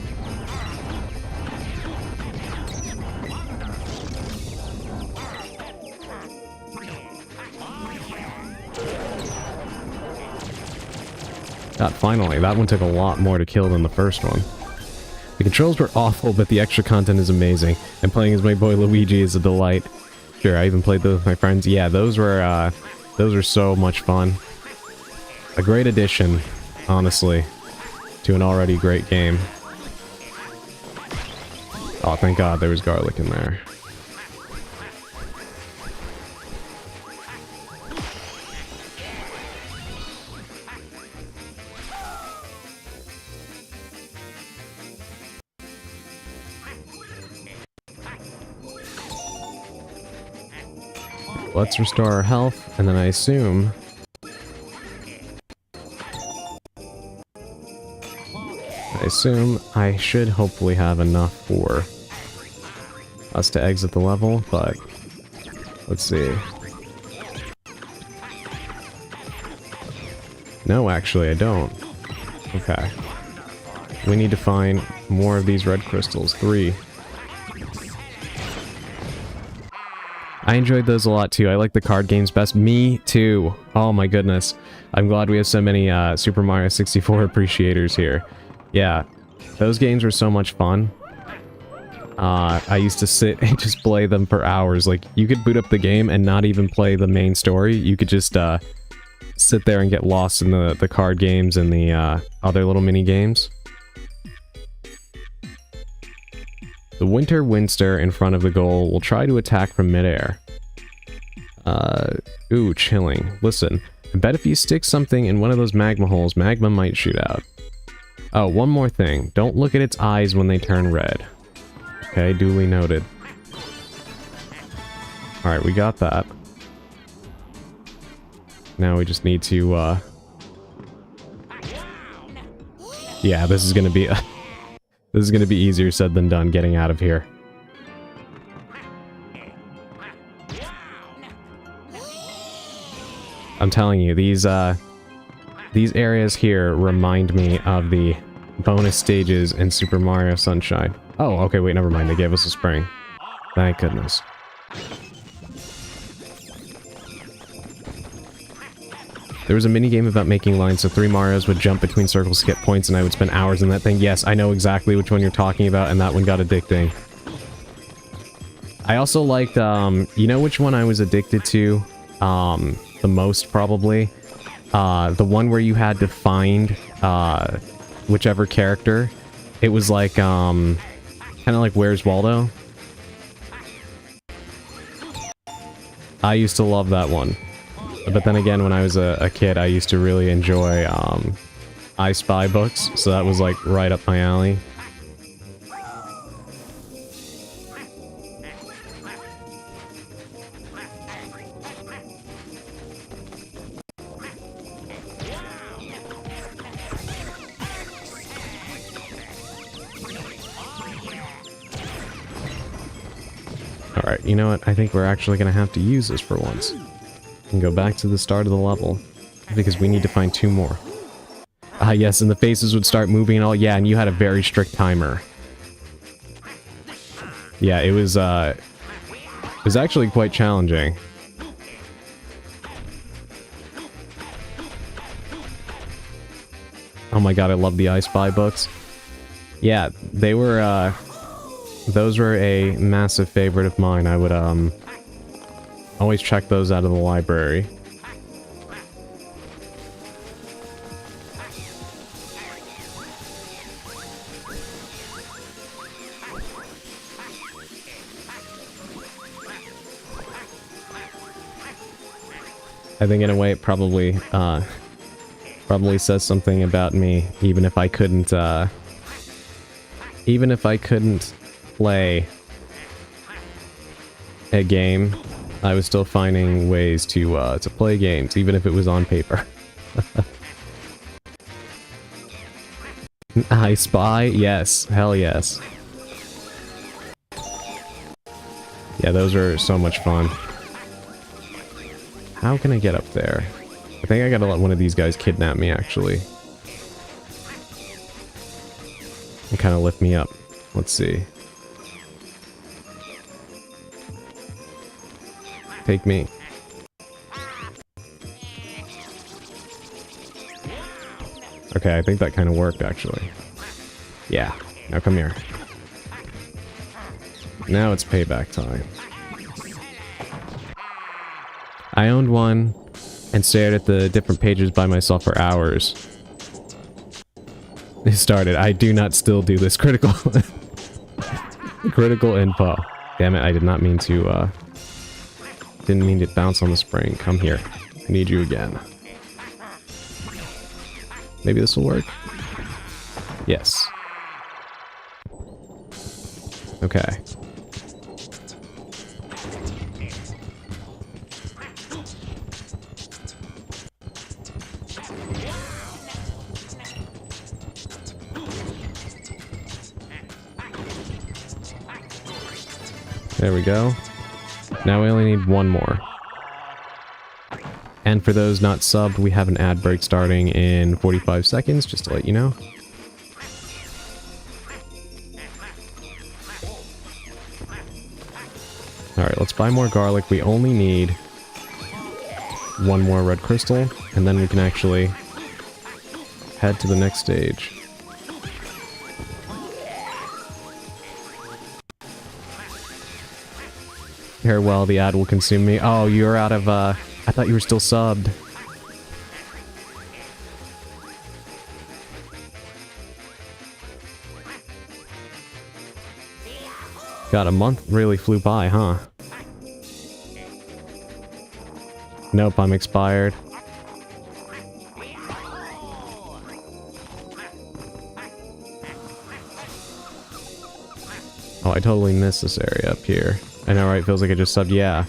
God, finally, that one took a lot more to kill than the first one. The controls were awful, but the extra content is amazing, and playing as my boy Luigi is a delight. Sure, I even played those with my friends. Yeah, those were so much fun. A great addition, honestly, to an already great game. Oh, thank God there was garlic in there. Let's restore our health, and then I assume... I should hopefully have enough for us to exit the level, but... let's see. No, actually, I don't. Okay. We need to find more of these red crystals. 3. I enjoyed those a lot too. I like the card games best. Me too. Oh my goodness. I'm glad we have so many Super Mario 64 appreciators here. Yeah, those games were so much fun. I used to sit and just play them for hours. Like, you could boot up the game and not even play the main story. You could just sit there and get lost in the card games and the other little mini games. The Winter Winster in front of the goal will try to attack from midair. Ooh, chilling. Listen, I bet if you stick something in one of those magma holes, magma might shoot out. Oh, one more thing. Don't look at its eyes when they turn red. Okay, duly noted. Alright, we got that. Now we just need to, yeah, this is gonna be... this is gonna be easier said than done, getting out of here. I'm telling you, these areas here remind me of the bonus stages in Super Mario Sunshine. Oh, okay, wait, never mind. They gave us a spring. Thank goodness. There was a minigame about making lines so 3 Marios would jump between circles to get points and I would spend hours in that thing. Yes, I know exactly which one you're talking about, and that one got addicting. I also liked, you know which one I was addicted to? The most, probably? The one where you had to find, whichever character. It was like, kind of like Where's Waldo? I used to love that one. But then again, when I was a kid, I used to really enjoy, I Spy books, so that was like right up my alley. Alright, you know what? I think we're actually gonna have to use this for once. And go back to the start of the level. Because we need to find 2 more. Ah, yes, and the faces would start moving and all. Yeah, and you had a very strict timer. Yeah, it was actually quite challenging. Oh my god, I love the I Spy books. Yeah, they were, those were a massive favorite of mine. I would, always check those out of the library. I think in a way it probably, probably says something about me, even if I couldn't play a game, I was still finding ways to play games, even if it was on paper. I Spy? Yes. Hell yes. Yeah, those are so much fun. How can I get up there? I think I gotta let one of these guys kidnap me, actually. and kind of lift me up. Let's see. Take me. Okay, I think that kind of worked, actually. Yeah, now come here. Now it's payback time. I owned one and stared at the different pages by myself for hours. It started. I do not still do this critical... critical info. Damn it, I did not mean to, didn't mean to bounce on the spring. Come here. I need you again. Maybe this will work? Yes. Okay. There we go. Now we only need one more. And for those not subbed, we have an ad break starting in 45 seconds, just to let you know. Alright, let's buy more garlic. We only need one more red crystal, and then we can actually head to the next stage. Farewell, the ad will consume me. Oh, you're out of, I thought you were still subbed. God, a month really flew by, huh? Nope, I'm expired. Oh, I totally missed this area up here. I know, right? Feels like I just subbed. Yeah.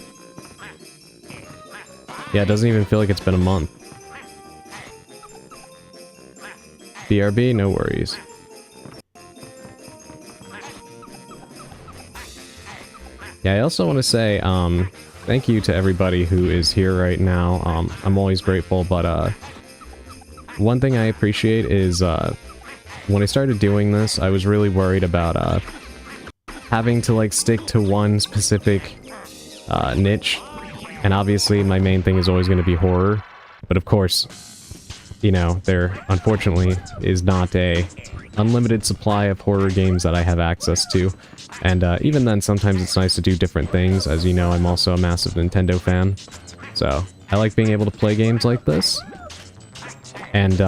Yeah, it doesn't even feel like it's been a month. BRB, no worries. Yeah, I also want to say, thank you to everybody who is here right now. I'm always grateful, but, one thing I appreciate is, when I started doing this, I was really worried about, having to, like, stick to one specific, niche. And obviously, my main thing is always going to be horror. But of course, you know, there, unfortunately, is not a unlimited supply of horror games that I have access to. And even then, sometimes it's nice to do different things. As you know, I'm also a massive Nintendo fan. So, I like being able to play games like this. And,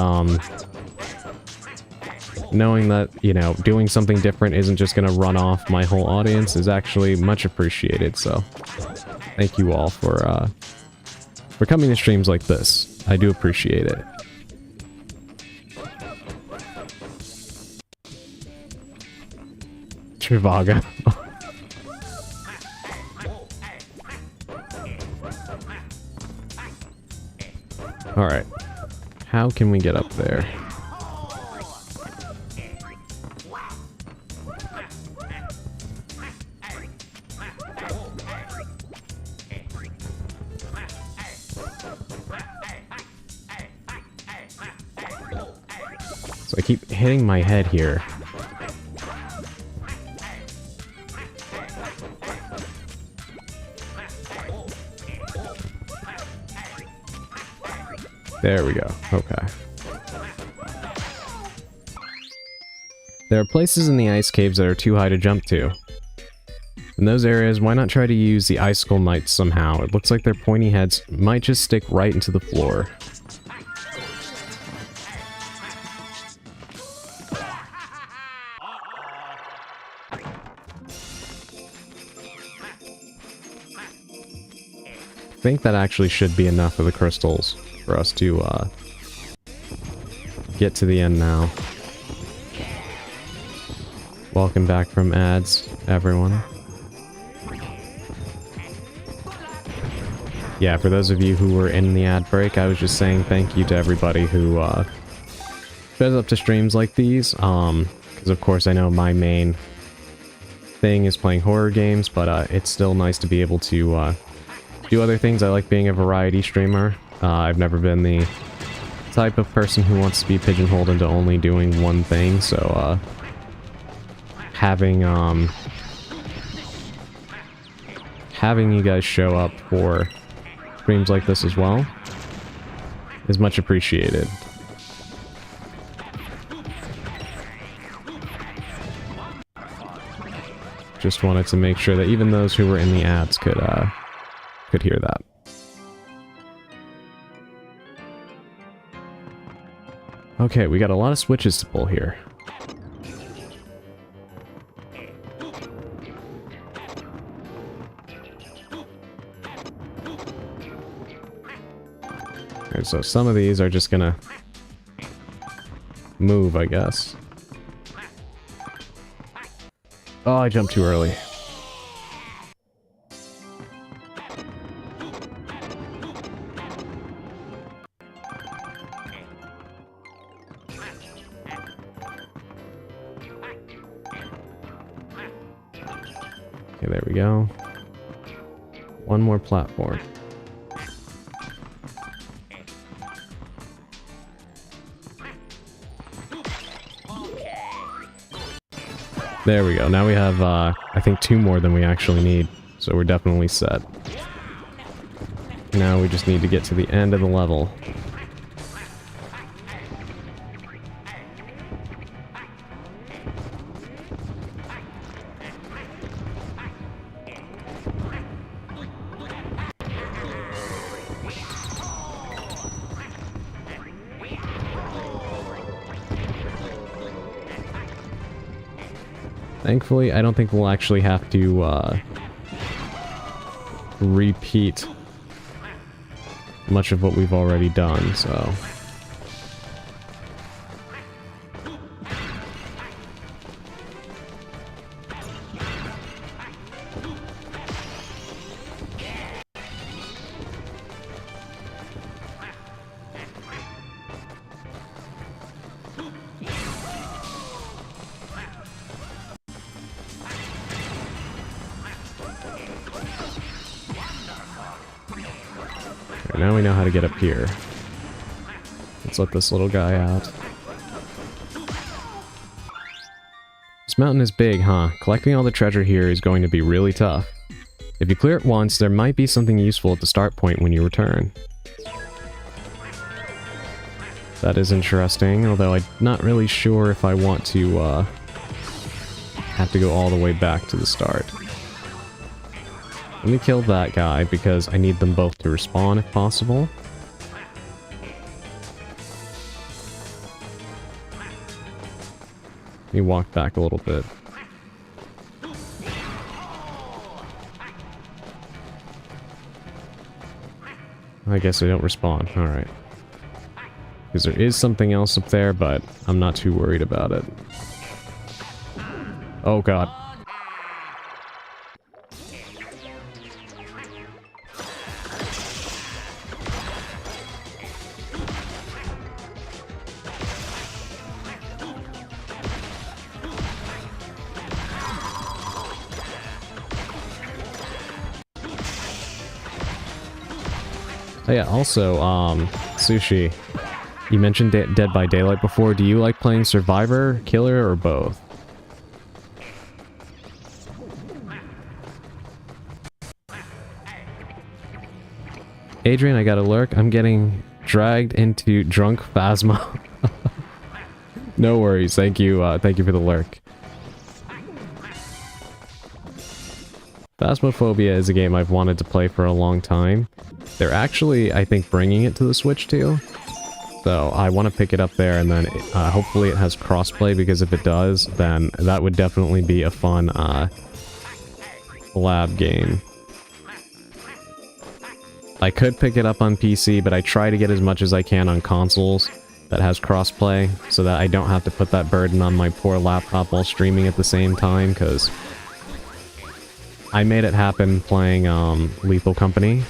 knowing that, you know, doing something different isn't just gonna run off my whole audience is actually much appreciated, so thank you all for coming to streams like this. I do appreciate it. Trivago. Alright. How can we get up there? So I keep hitting my head here. There we go. Okay. There are places in the ice caves that are too high to jump to. In those areas, why not try to use the icicle knights somehow? It looks like their pointy heads might just stick right into the floor. I think that actually should be enough of the crystals for us to get to the end now. Welcome back from ads, everyone. Yeah, for those of you who were in the ad break, I was just saying thank you to everybody who shows up to streams like these. Because of course I know my main thing is playing horror games, but it's still nice to be able to do other things. I like being a variety streamer. I've never been the type of person who wants to be pigeonholed into only doing one thing, so having having you guys show up for streams like this as well is much appreciated. Just wanted to make sure that even those who were in the ads could hear that. Okay, we got a lot of switches to pull here. Okay, so some of these are just gonna move, I guess. Oh, I jumped too early. Okay, there we go. One more platform. There we go. Now we have, I think 2 more than we actually need. So we're definitely set. Now we just need to get to the end of the level. Thankfully, I don't think we'll actually have to repeat much of what we've already done, so... Now we know how to get up here. Let's let this little guy out. This mountain is big, huh? Collecting all the treasure here is going to be really tough. If you clear it once, there might be something useful at the start point when you return. That is interesting, although I'm not really sure if I want to have to go all the way back to the start. Let me kill that guy, because I need them both to respawn if possible. Let me walk back a little bit. I guess they don't respawn. Alright. Because there is something else up there, but I'm not too worried about it. Oh god. Oh yeah, also, Sushi, you mentioned Dead by Daylight before. Do you like playing Survivor, Killer, or both? Adrian, I got a lurk. I'm getting dragged into drunk Phasma. No worries, thank you for the lurk. Phasmophobia is a game I've wanted to play for a long time. They're actually, I think, bringing it to the Switch too. So I want to pick it up there, and then hopefully it has crossplay, because if it does, then that would definitely be a fun collab game. I could pick it up on PC, but I try to get as much as I can on consoles that has crossplay, so that I don't have to put that burden on my poor laptop while streaming at the same time, because I made it happen playing Lethal Company,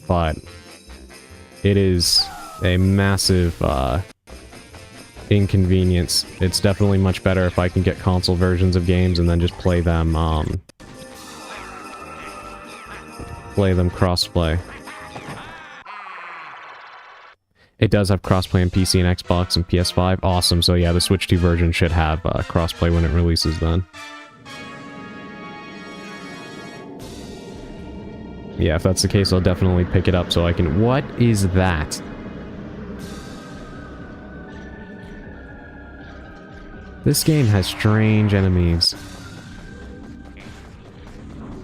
but it is a massive inconvenience. It's definitely much better if I can get console versions of games and then just play them crossplay. It does have crossplay on PC and Xbox and PS5. Awesome. So yeah, the Switch 2 version should have crossplay when it releases then. Yeah, if that's the case, I'll definitely pick it up so I can... What is that? This game has strange enemies.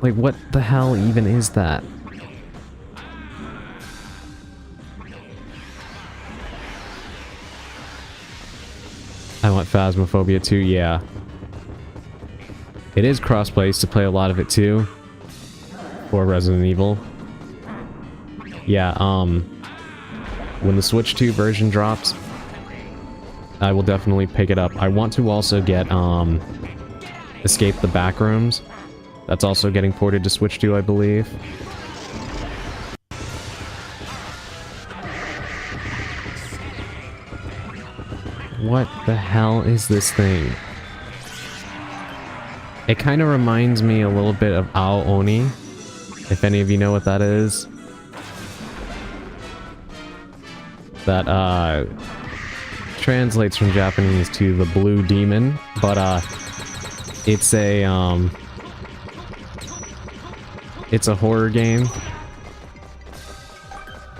Like, what the hell even is that? I want Phasmophobia too, yeah. It is crossplay to play a lot of it too. For Resident Evil. Yeah, when the Switch 2 version drops, I will definitely pick it up. I want to also get, Escape the Backrooms. That's also getting ported to Switch 2, I believe. What the hell is this thing? It kind of reminds me a little bit of Ao Oni, if any of you know what that is. That, translates from Japanese to the Blue Demon, but, it's a horror game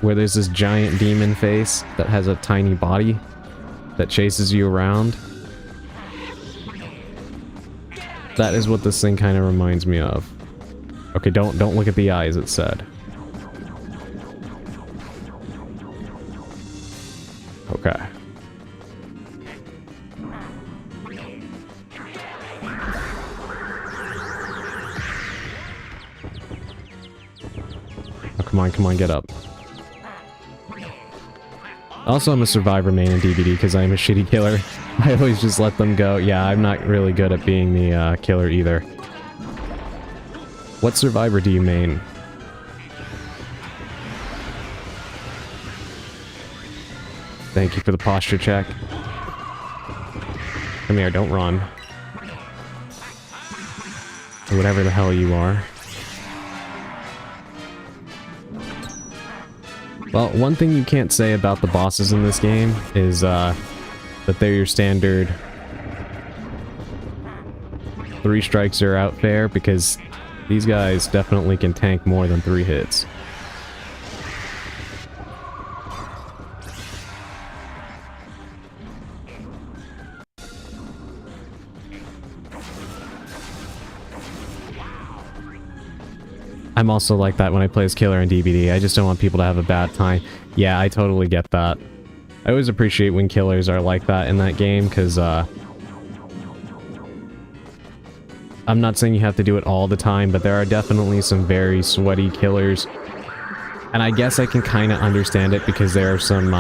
where there's this giant demon face that has a tiny body that chases you around. That is what this thing kind of reminds me of. Okay, don't look at the eyes, it said. Okay. Oh, come on, get up. Also, I'm a survivor main in DBD because I'm a shitty killer. I always just let them go. Yeah, I'm not really good at being the killer either. What survivor do you main? Thank you for the posture check. Come here, don't run. Or whatever the hell you are. Well, one thing you can't say about the bosses in this game is, that they're your standard 3 strikes are out there, because these guys definitely can tank more than 3 hits. I'm also like that when I play as killer in DBD. I just don't want people to have a bad time. Yeah, I totally get that. I always appreciate when killers are like that in that game, because, I'm not saying you have to do it all the time, but there are definitely some very sweaty killers. And I guess I can kind of understand it, because there are some,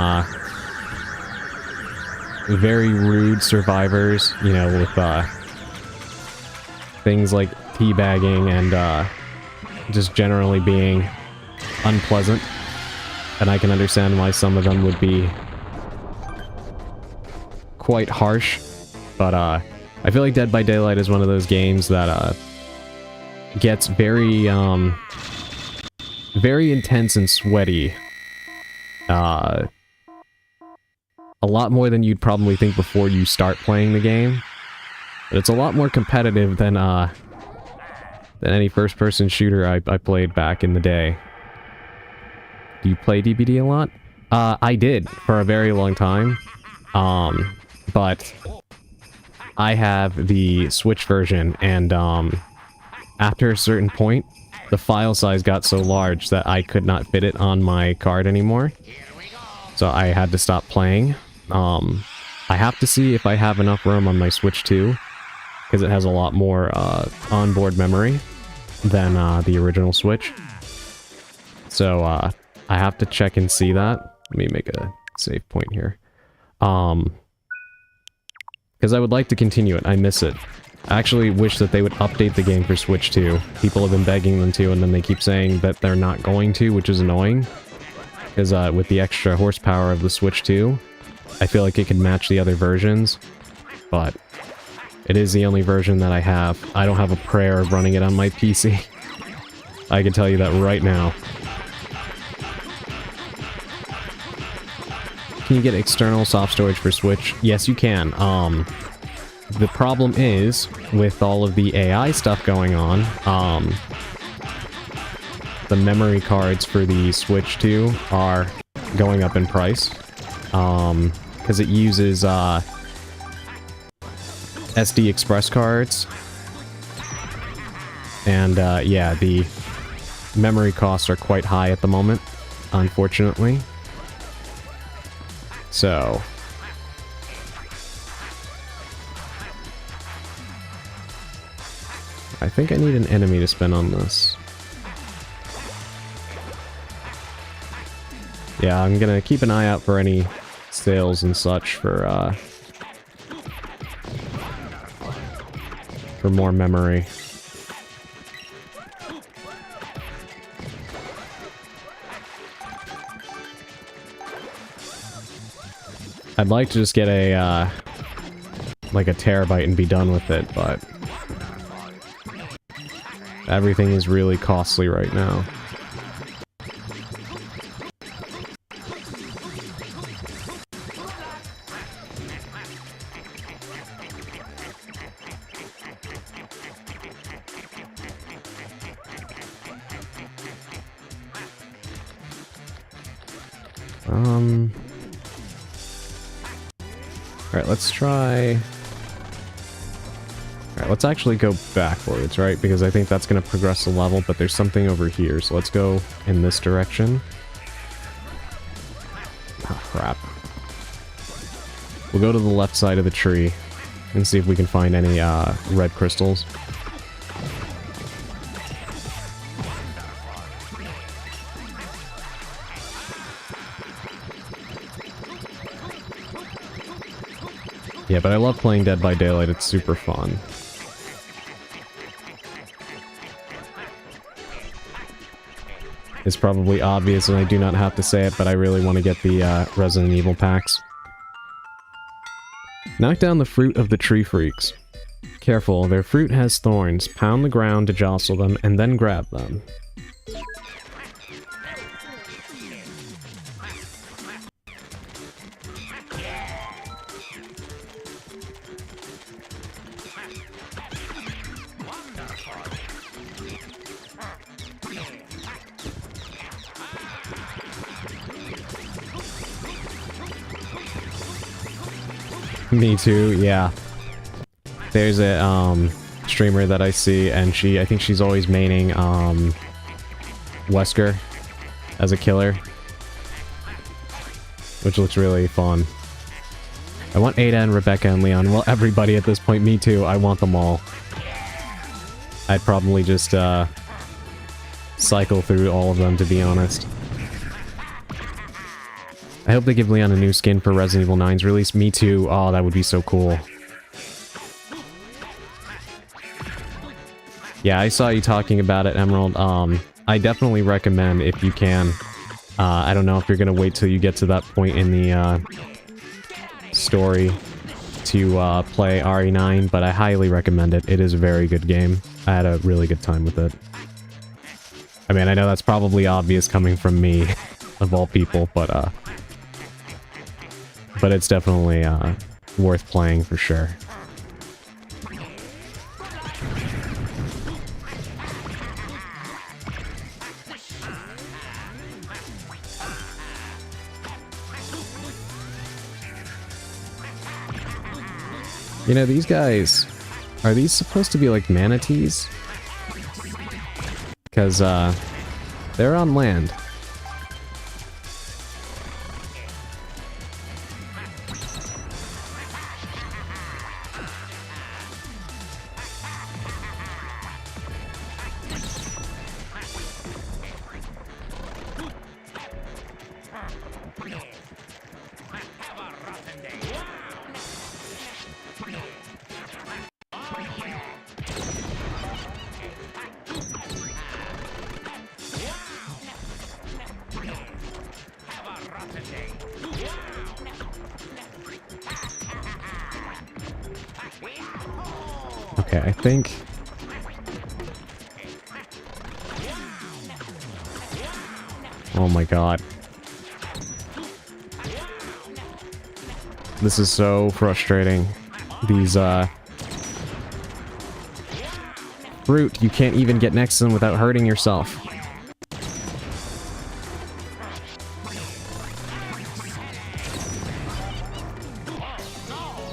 very rude survivors, you know, with, things like teabagging and, just generally being unpleasant. And I can understand why some of them would be quite harsh. But, I feel like Dead by Daylight is one of those games that, gets very, very intense and sweaty. A lot more than you'd probably think before you start playing the game. But it's a lot more competitive than any first-person shooter I played back in the day. Do you play DBD a lot? I did, for a very long time. But I have the Switch version, and, after a certain point, the file size got so large that I could not fit it on my card anymore. So I had to stop playing. I have to see if I have enough room on my Switch 2, because it has a lot more, onboard memory than, the original Switch. So, I have to check and see that. Let me make a save point here. Because I would like to continue it. I miss it. I actually wish that they would update the game for Switch 2. People have been begging them to, and then they keep saying that they're not going to, which is annoying. Because, with the extra horsepower of the Switch 2, I feel like it could match the other versions. But it is the only version that I have. I don't have a prayer of running it on my PC. I can tell you that right now. Can you get external soft storage for Switch? Yes, you can. The problem is, with all of the AI stuff going on, the memory cards for the Switch 2 are going up in price. Because it uses, SD Express cards. And, yeah, the memory costs are quite high at the moment, unfortunately. So... I think I need an enemy to spin on this. Yeah, I'm gonna keep an eye out for any sales and such for more memory. I'd like to just get a, like a terabyte and be done with it, but... everything is really costly right now. Alright, let's try... Alright, let's actually go backwards, right? Because I think that's going to progress the level, but there's something over here, so let's go in this direction. Oh, crap. We'll go to the left side of the tree and see if we can find any, red crystals. Yeah, but I love playing Dead by Daylight, it's super fun. It's probably obvious and I do not have to say it, but I really want to get the Resident Evil packs. Knock down the fruit of the tree freaks. Careful, their fruit has thorns. Pound the ground to jostle them, and then grab them. Me too, yeah. There's a, streamer that I see, and I think she's always maining, Wesker as a killer. Which looks really fun. I want Ada and Rebecca and Leon. Well, everybody at this point, me too. I want them all. I'd probably just, cycle through all of them, to be honest. I hope they give Leon a new skin for Resident Evil 9's release. Me too. Oh, that would be so cool. Yeah, I saw you talking about it, Emerald. I definitely recommend, if you can. I don't know if you're gonna wait till you get to that point in the, story to, play RE9, but I highly recommend it. It is a very good game. I had a really good time with it. I mean, I know that's probably obvious coming from me, of all people, but it's definitely, worth playing for sure. You know, these guys... Are these supposed to be like manatees? Because, they're on land. Okay, I think... Oh my god. This is so frustrating. These, fruit, you can't even get next to them without hurting yourself.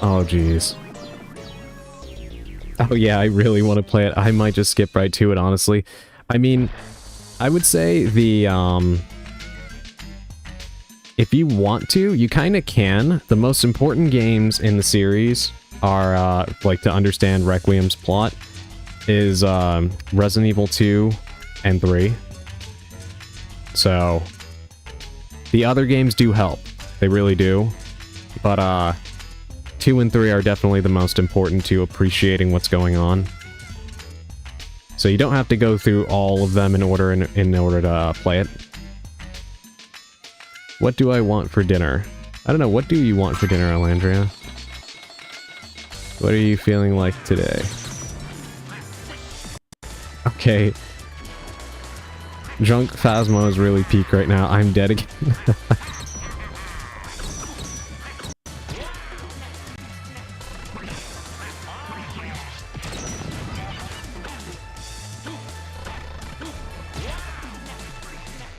Oh, jeez. Oh, yeah, I really want to play it. I might just skip right to it, honestly. I mean, I would say the, if you want to, you kind of can. The most important games in the series are, like, to understand Requiem's plot, is, Resident Evil 2 and 3. So, the other games do help. They really do. But, 2 and 3 are definitely the most important to appreciating what's going on. So you don't have to go through all of them in order to play it. What do I want for dinner? I don't know, what do you want for dinner, Alandria? What are you feeling like today? Okay. Drunk Phasmo is really peak right now. I'm dead again.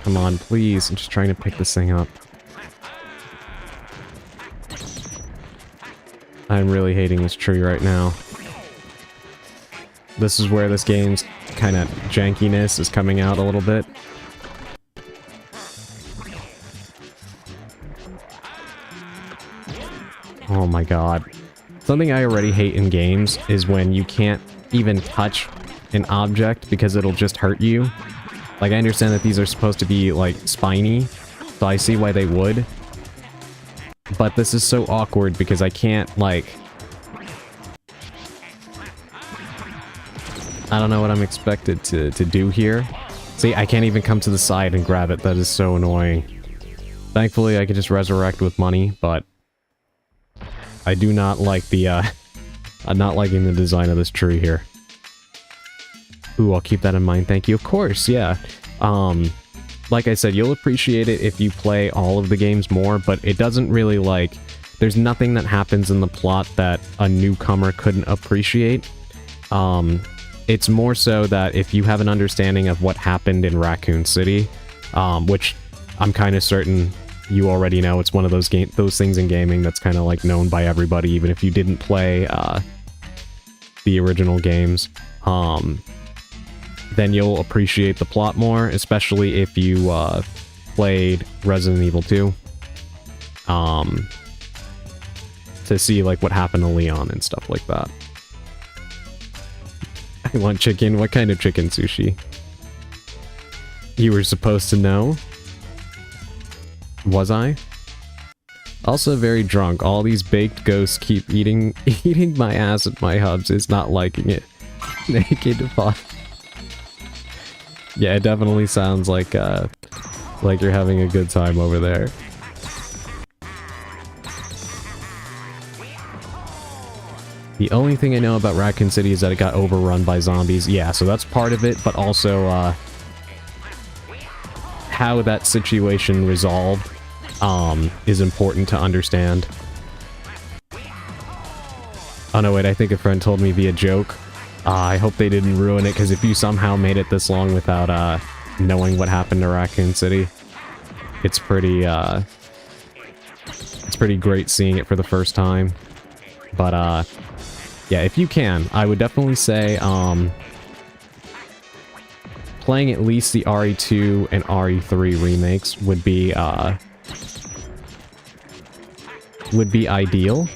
Come on, please. I'm just trying to pick this thing up. I'm really hating this tree right now. This is where this game's kind of jankiness is coming out a little bit. Oh my god. Something I already hate in games is when you can't even touch an object because it'll just hurt you. Like, I understand that these are supposed to be, like, spiny, so I see why they would. But this is so awkward because I can't, like... I don't know what I'm expected to do here. See, I can't even come to the side and grab it. That is so annoying. Thankfully, I can just resurrect with money, but... I do not like the, I'm not liking the design of this tree here. Ooh, I'll keep that in mind, thank you. Of course, yeah. Like I said, you'll appreciate it if you play all of the games more, but it doesn't really, like... There's nothing that happens in the plot that a newcomer couldn't appreciate. It's more so that if you have an understanding of what happened in Raccoon City, which I'm kind of certain you already know, it's one of those things in gaming that's kind of, like, known by everybody, even if you didn't play, the original games. Then you'll appreciate the plot more, especially if you, played Resident Evil 2. To see, like, what happened to Leon and stuff like that. I want chicken. What kind of chicken, Sushi? You were supposed to know? Was I? Also very drunk. All these baked ghosts keep eating my ass at my hubs. Is not liking it. Naked fun. Yeah, it definitely sounds like you're having a good time over there. The only thing I know about Raccoon City is that it got overrun by zombies. Yeah, so that's part of it, but also, how that situation resolved, is important to understand. Oh no, wait, I think a friend told me via joke. I hope they didn't ruin it, because if you somehow made it this long without, knowing what happened to Raccoon City, it's pretty great seeing it for the first time. But, yeah, if you can, I would definitely say, playing at least the RE2 and RE3 remakes would be ideal.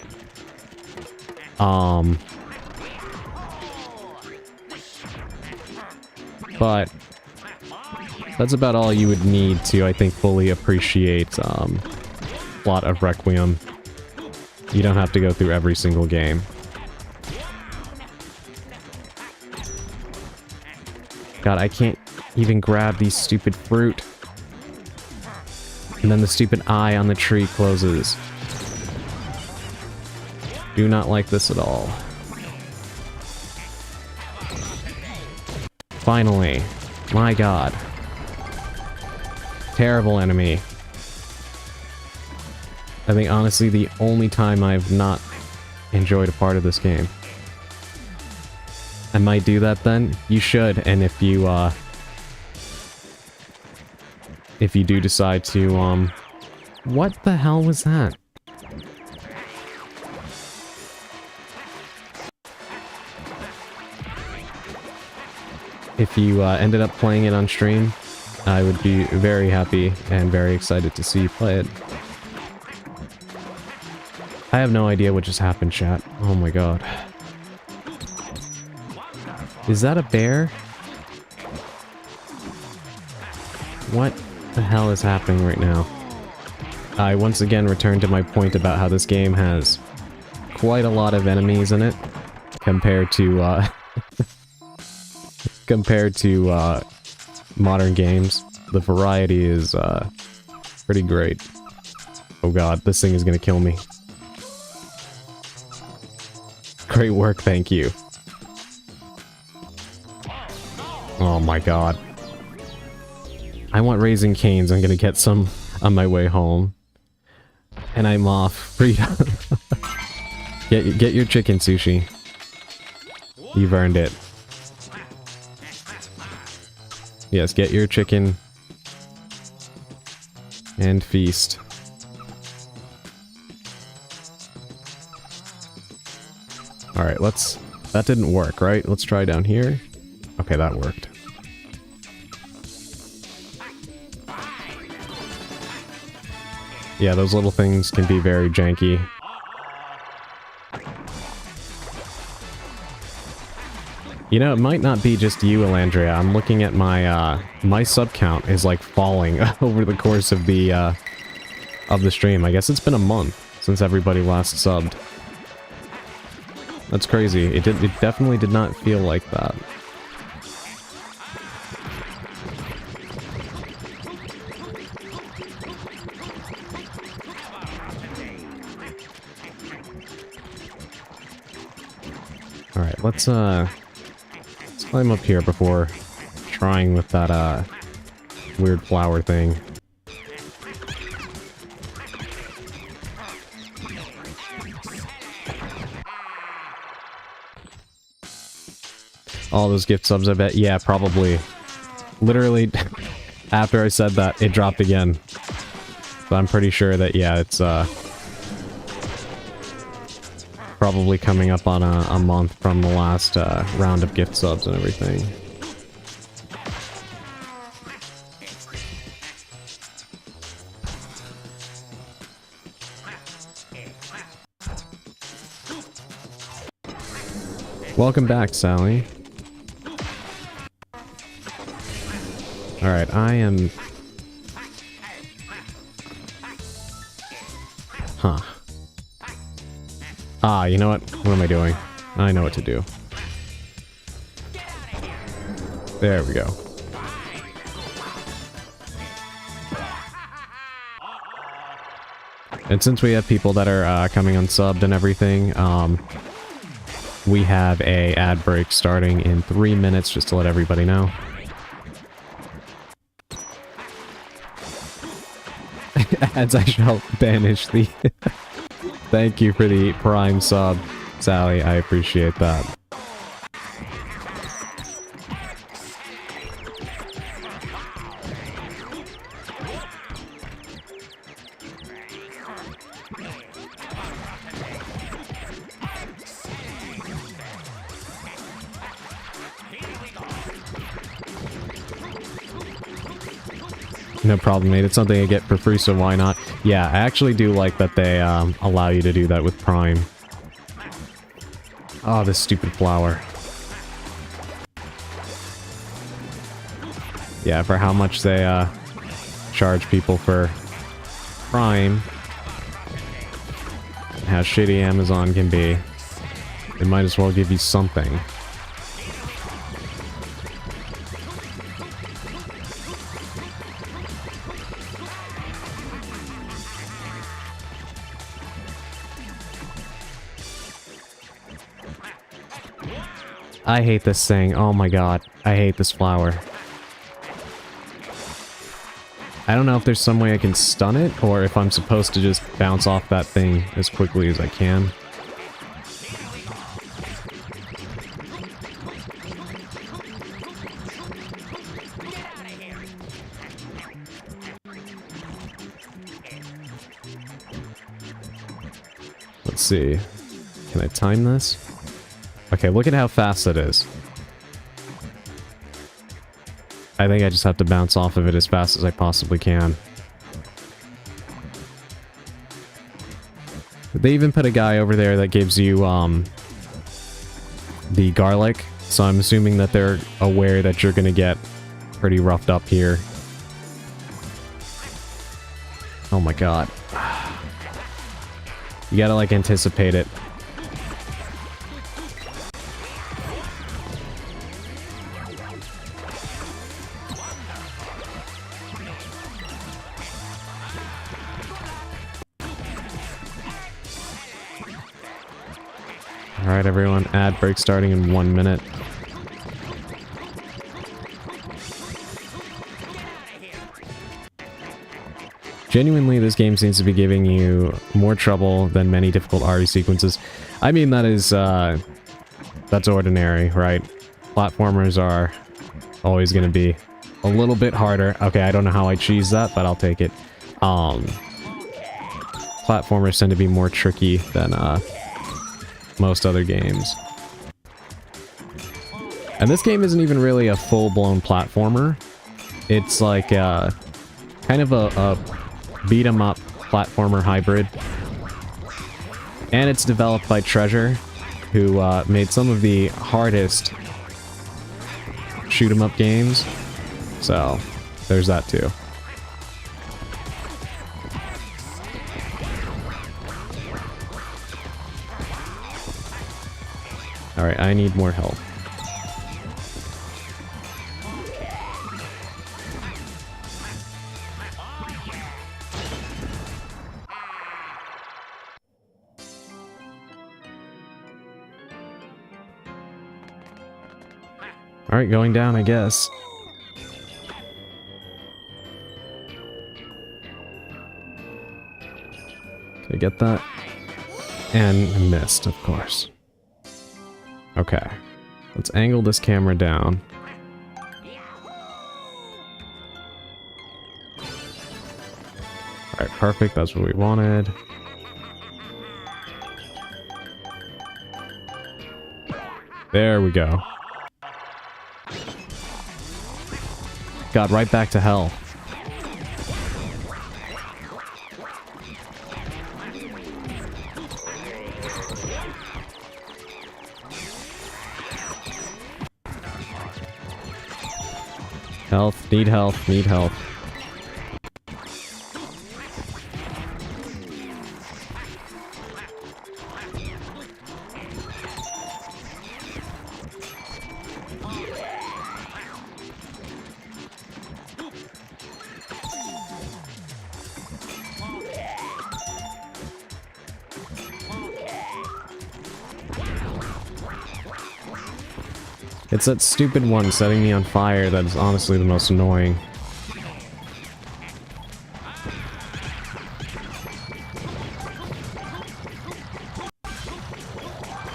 But that's about all you would need to, I think, fully appreciate, plot of Requiem. You don't have to go through every single game. God, I can't even grab these stupid fruit. And then the stupid eye on the tree closes. Do not like this at all. Finally. My god. Terrible enemy. I think honestly the only time I've not enjoyed a part of this game. I might do that then. You should, and if you do decide to, what the hell was that? If you ended up playing it on stream, I would be very happy and very excited to see you play it. I have no idea what just happened, chat. Oh my god. Is that a bear? What the hell is happening right now? I once again return to my point about how this game has quite a lot of enemies in it compared to compared to modern games. The variety is pretty great. Oh god, this thing is gonna kill me. Great work, thank you. Oh my god. I want Raising Cane's, I'm gonna get some on my way home. And I'm off. Freedom. Get your chicken sushi. You've earned it. Yes, get your chicken. And feast. Alright, let's... That didn't work, right? Let's try down here. Okay, that worked. Yeah, those little things can be very janky. You know, it might not be just you, Elandria. I'm looking at my, my sub count is, like, falling over the course of the stream. I guess it's been a month since everybody last subbed. That's crazy. It definitely did not feel like that. Alright, let's climb up here before trying with that, weird flower thing. All those gift subs, I bet. Yeah, probably. Literally, after I said that, it dropped again. So I'm pretty sure that, yeah, it's, probably coming up on a month from the last, round of gift subs and everything. Welcome back, Sally. Alright, I am... Huh. Ah, you know what? What am I doing? I know what to do. There we go. And since we have people that are coming unsubbed and everything, we have a ad break starting in 3 minutes, just to let everybody know. Ads I shall banish the... Thank you for the Prime sub, Sally. I appreciate that. No problem, mate. It's something I get for free, so why not? Yeah, I actually do like that they allow you to do that with Prime. Oh, this stupid flower. Yeah, for how much they charge people for Prime, how shitty Amazon can be, they might as well give you something. I hate this thing. Oh my god. I hate this flower. I don't know if there's some way I can stun it, or if I'm supposed to just bounce off that thing as quickly as I can. Let's see. Can I time this? Okay, look at how fast that is. I think I just have to bounce off of it as fast as I possibly can. They even put a guy over there that gives you, the garlic. So I'm assuming that they're aware that you're gonna get pretty roughed up here. Oh my god. You gotta, like, anticipate it. Alright, everyone. Ad break starting in 1 minute. Genuinely, this game seems to be giving you more trouble than many difficult RE sequences. I mean, that is, that's ordinary, right? Platformers are always gonna be a little bit harder. Okay, I don't know how I cheese that, but I'll take it. Platformers tend to be more tricky than, most other games. And this game isn't even really a full-blown platformer. It's like, kind of a beat-em-up platformer hybrid. And it's developed by Treasure, who made some of the hardest shoot-em-up games. So, there's that too. Alright, I need more help. Alright, going down, I guess. Can I get that? And missed, of course. Okay. Let's angle this camera down. Alright, perfect. That's what we wanted. There we go. God, right back to hell. Health, need health, need health. It's that stupid one setting me on fire that is honestly the most annoying.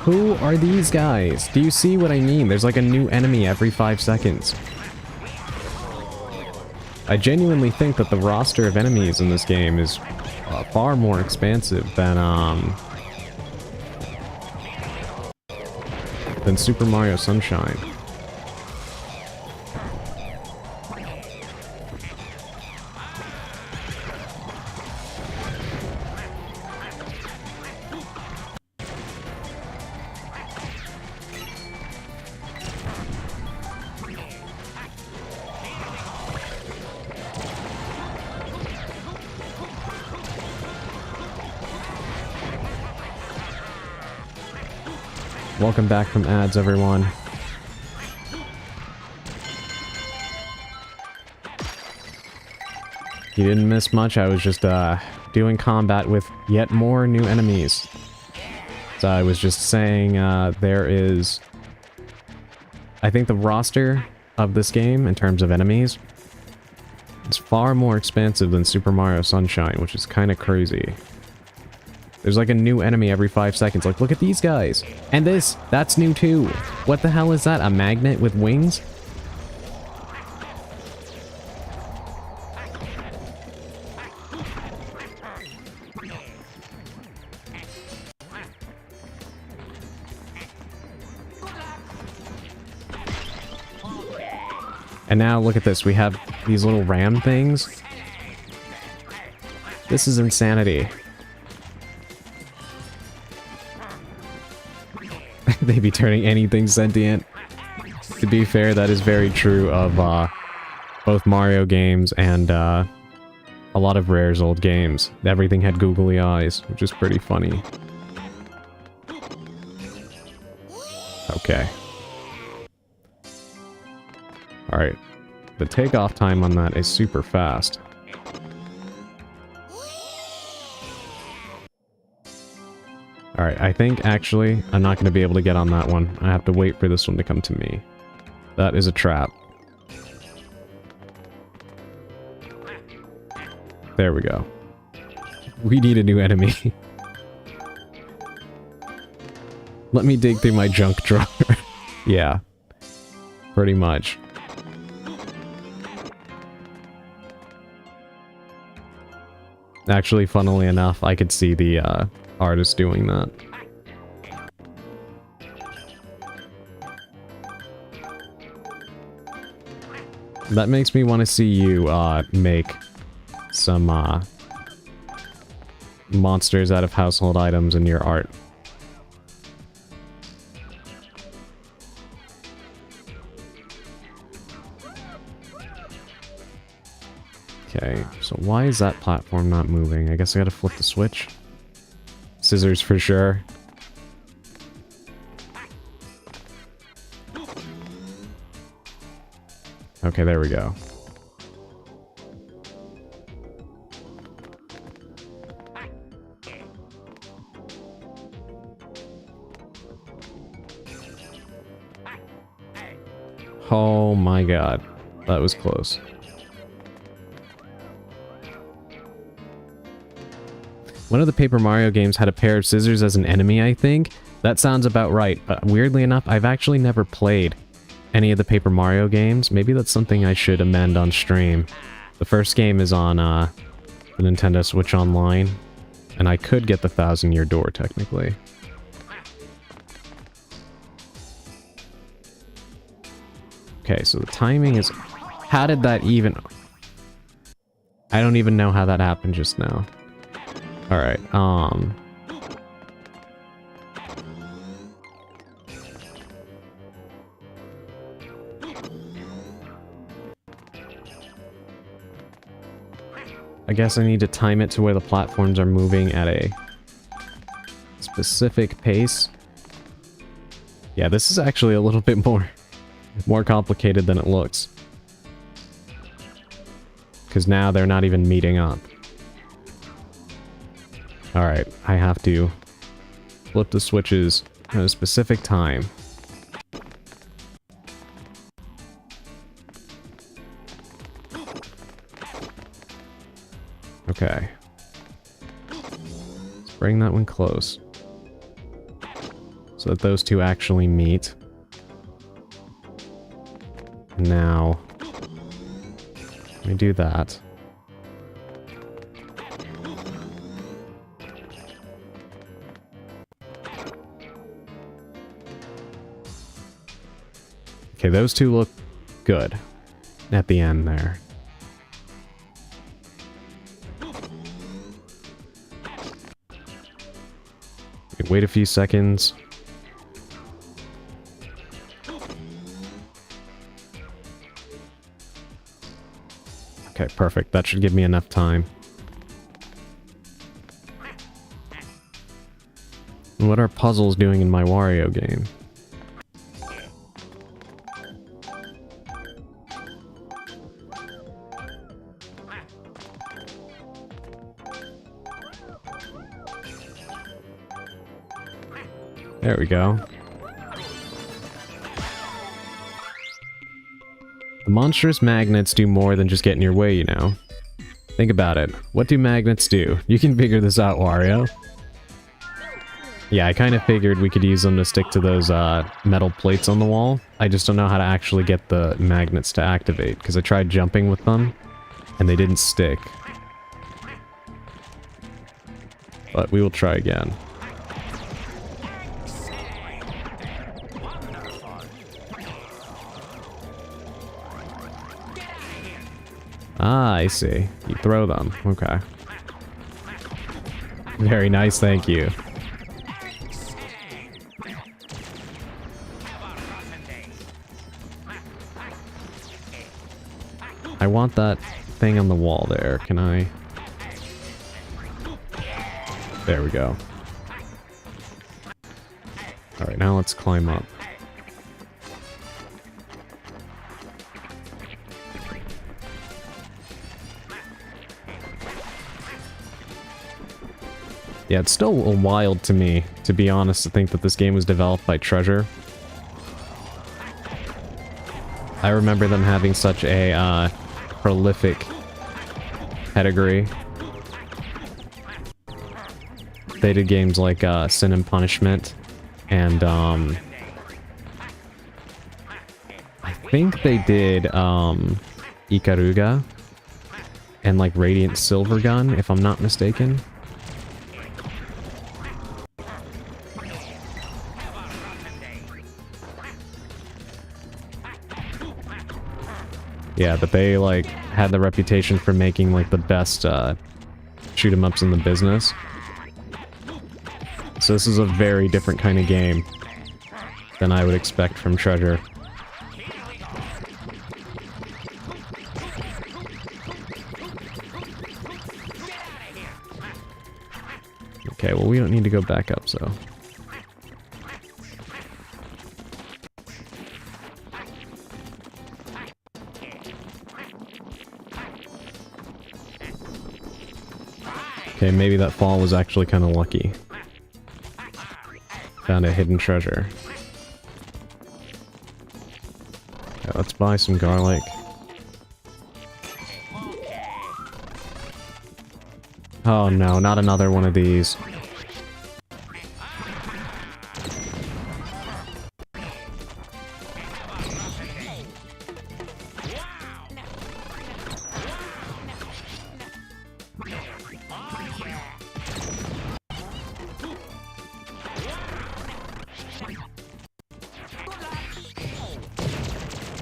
Who are these guys? Do you see what I mean? There's like a new enemy every 5 seconds. I genuinely think that the roster of enemies in this game is far more expansive than Super Mario Sunshine. Welcome back from ads, everyone. You didn't miss much. I was just doing combat with yet more new enemies. So I was just saying there is... I think the roster of this game, in terms of enemies, is far more expansive than Super Mario Sunshine, which is kind of crazy. There's like a new enemy every 5 seconds. Like, look at these guys. And this, that's new too. What the hell is that? A magnet with wings? And now look at this. We have these little ram things. This is insanity. They be turning anything sentient. To be fair, that is very true of both Mario games and a lot of Rare's old games. Everything had googly eyes, which is pretty funny. Okay. Alright. The takeoff time on that is super fast. Alright, I think, actually, I'm not going to be able to get on that one. I have to wait for this one to come to me. That is a trap. There we go. We need a new enemy. Let me dig through my junk drawer. Yeah. Pretty much. Actually, funnily enough, I could see the, artist doing that. That makes me want to see you, make some, monsters out of household items in your art. Okay, so why is that platform not moving? I guess I gotta flip the switch. Scissors for sure. Okay, there we go. Oh my god. That was close. One of the Paper Mario games had a pair of scissors as an enemy, I think. That sounds about right, but weirdly enough, I've actually never played any of the Paper Mario games. Maybe that's something I should amend on stream. The first game is on, the Nintendo Switch Online, and I could get the 1000-Year Door, technically. Okay, so the timing is... How did that even... I don't even know how that happened just now. Alright, I guess I need to time it to where the platforms are moving at a specific pace. Yeah, this is actually a little bit more complicated than it looks. Because now they're not even meeting up. Alright, I have to flip the switches at a specific time. Okay. Let's bring that one close. So that those two actually meet. Now, let me do that. Okay, those two look good at the end there. Wait a few seconds. Okay, perfect. That should give me enough time. What are puzzles doing in my Wario game? There we go. The monstrous magnets do more than just get in your way, you know. Think about it. What do magnets do? You can figure this out, Wario. Yeah, I kind of figured we could use them to stick to those metal plates on the wall. I just don't know how to actually get the magnets to activate, because I tried jumping with them, and they didn't stick. But we will try again. Ah, I see. You throw them. Okay. Very nice, thank you. I want that thing on the wall there. Can I? There we go. Alright, now let's climb up. Yeah, it's still wild to me, to be honest, to think that this game was developed by Treasure. I remember them having such a prolific pedigree. They did games like Sin and Punishment, and I think they did Ikaruga and like Radiant Silvergun, if I'm not mistaken. Yeah, but they, like, had the reputation for making, like, the best, shoot-em-ups in the business. So this is a very different kind of game than I would expect from Treasure. Okay, well, we don't need to go back up, so... Okay, maybe that fall was actually kind of lucky. Found a hidden treasure. Okay, let's buy some garlic. Oh no, not another one of these.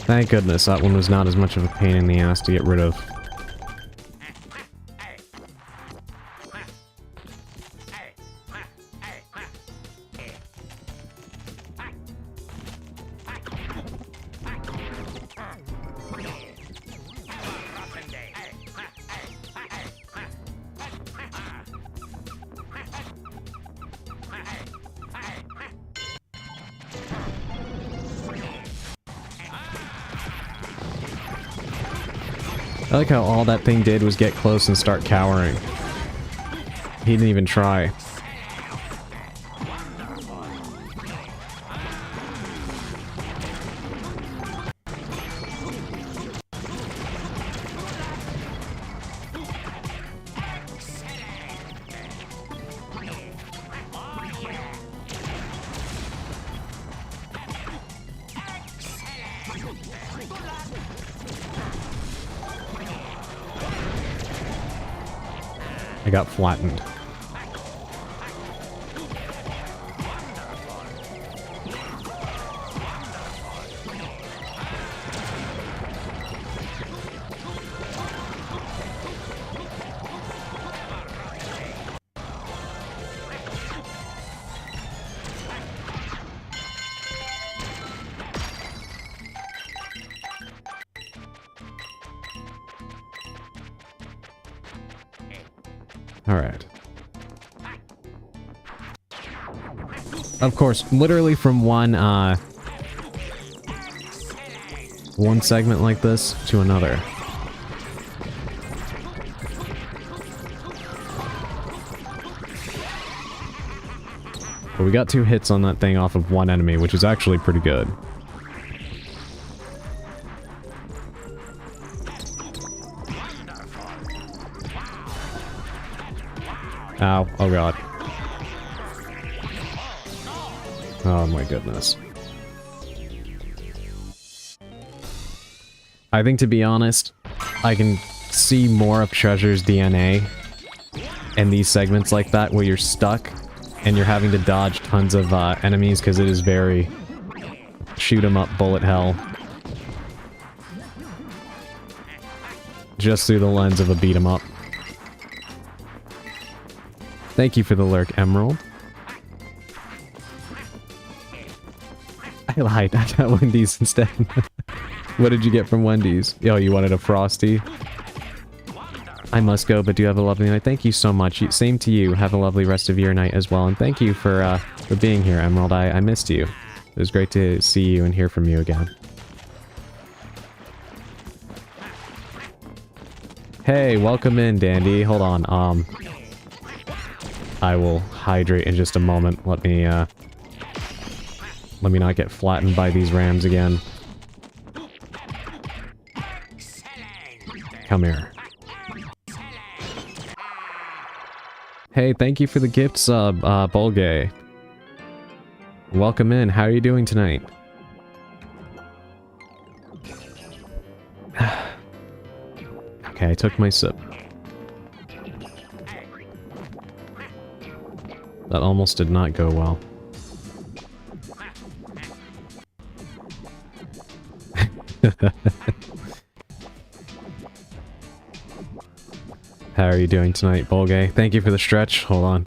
Thank goodness that one was not as much of a pain in the ass to get rid of. I like how all that thing did was get close and start cowering. He didn't even try. I got flattened. Alright. Of course, literally from one segment like this to another. But we got 2 hits on that thing off of one enemy, which is actually pretty good. Ow. Oh god. Oh my goodness. I think, to be honest, I can see more of Treasure's DNA in these segments like that where you're stuck and you're having to dodge tons of enemies because it is very shoot 'em up bullet hell. Just through the lens of a beat 'em up. Thank you for the lurk, Emerald. I lied. I got Wendy's instead. What did you get from Wendy's? Oh, you wanted a Frosty? I must go, but do have a lovely night. Thank you so much. Same to you. Have a lovely rest of your night as well. And thank you for being here, Emerald. I missed you. It was great to see you and hear from you again. Hey, welcome in, Dandy. Hold on. I will hydrate in just a moment. Let me not get flattened by these rams again. Come here. Hey, thank you for the gift sub, Bolgay. Welcome in. How are you doing tonight? Okay, I took my sip. That almost did not go well. How are you doing tonight, Bolgay? Thank you for the stretch. Hold on.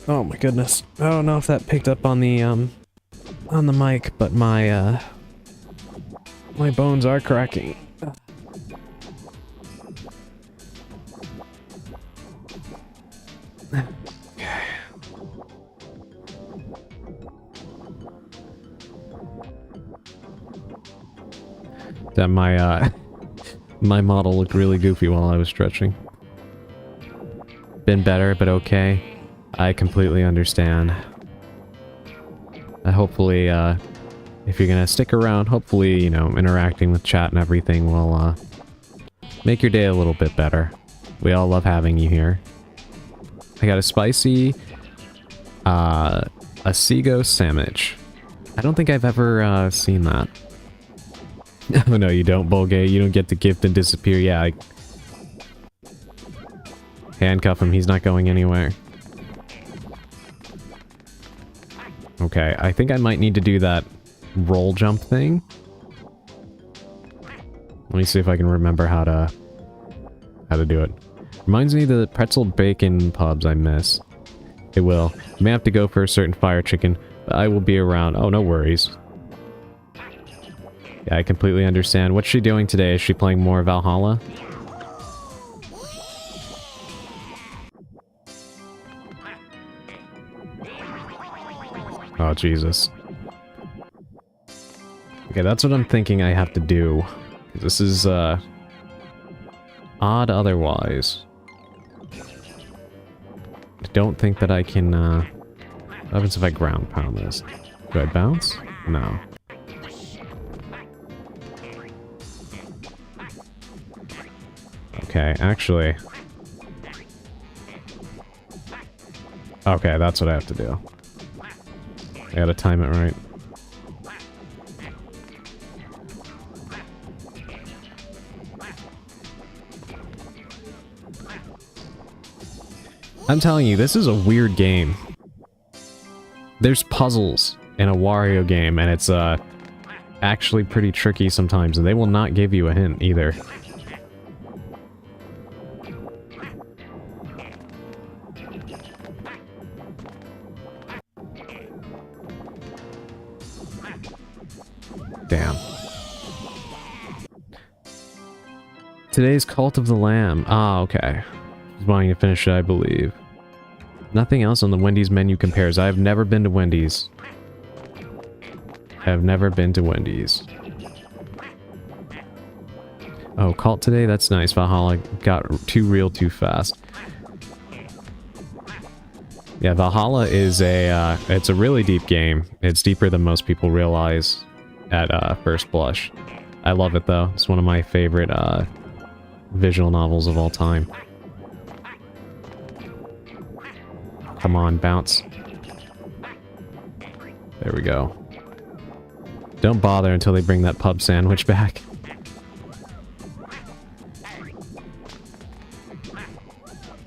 Oh my goodness. I don't know if that picked up on the mic, but my bones are cracking. That my model looked really goofy while I was stretching. Been better, but okay. I completely understand. Hopefully, if you're gonna stick around, hopefully, you know, interacting with chat and everything will, make your day a little bit better. We all love having you here. I got a spicy, a Seago sandwich. I don't think I've ever, seen that. Oh no, you don't, Bolgay. You don't get to gift and disappear. Yeah, I... Handcuff him. He's not going anywhere. Okay, I think I might need to do that roll jump thing. Let me see if I can remember how to do it. Reminds me of the pretzel bacon pubs I miss. It will. I may have to go for a certain fire chicken, but I will be around. Oh, no worries. Yeah, I completely understand. What's she doing today? Is she playing more Valhalla? Oh, Jesus. Okay, that's what I'm thinking I have to do. This is, odd otherwise. I don't think that I can, what happens if I ground pound this? Do I bounce? No. Okay, actually... Okay, that's what I have to do. I gotta time it right. I'm telling you, this is a weird game. There's puzzles in a Wario game, and it's, actually pretty tricky sometimes, and they will not give you a hint either. Damn. Today's Cult of the Lamb. Ah, okay. He's wanting to finish it, I believe. Nothing else on the Wendy's menu compares. I have never been to Wendy's. I have never been to Wendy's. Oh, Cult today? That's nice. Valhalla got too real too fast. Yeah, Valhalla is a, it's a really deep game. It's deeper than most people realize at, first blush. I love it, though. It's one of my favorite, visual novels of all time. Come on, bounce. There we go. Don't bother until they bring that pub sandwich back.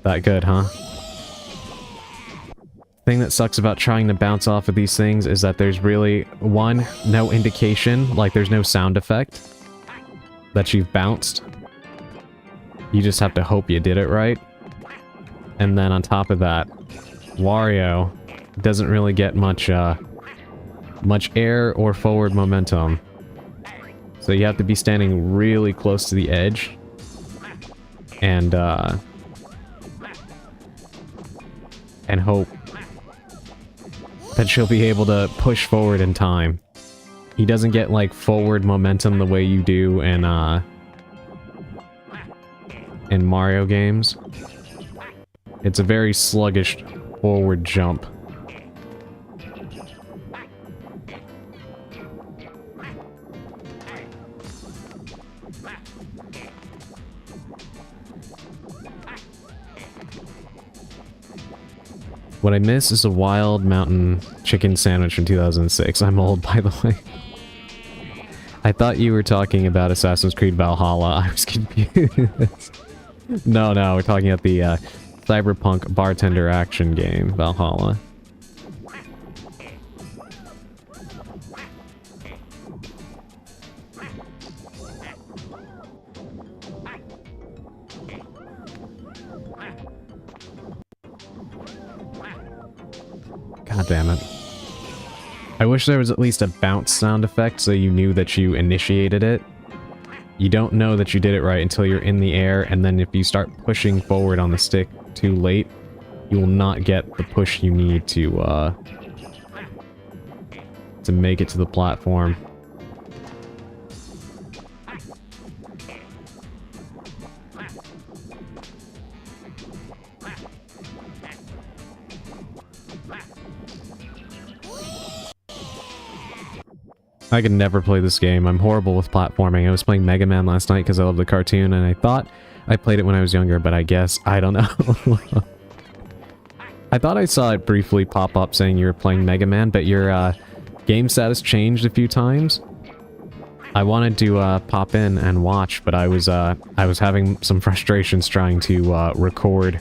That good, huh? Thing that sucks about trying to bounce off of these things is that there's really, one, no indication, like there's no sound effect that you've bounced. You just have to hope you did it right. And then on top of that, Wario doesn't really get much air or forward momentum. So you have to be standing really close to the edge. And hope that she'll be able to push forward in time. He doesn't get, like, forward momentum the way you do in Mario games. It's a very sluggish forward jump. What I miss is a wild mountain chicken sandwich from 2006. I'm old, by the way. I thought you were talking about Assassin's Creed Valhalla. I was confused. No, we're talking about the cyberpunk bartender action game, Valhalla. God damn it. I wish there was at least a bounce sound effect so you knew that you initiated it. You don't know that you did it right until you're in the air, and then if you start pushing forward on the stick too late, you will not get the push you need to make it to the platform. I could never play this game. I'm horrible with platforming. I was playing Mega Man last night because I love the cartoon, and I thought I played it when I was younger, but I guess, I don't know. I thought I saw it briefly pop up saying you were playing Mega Man, but your game status changed a few times. I wanted to pop in and watch, but I was having some frustrations trying to record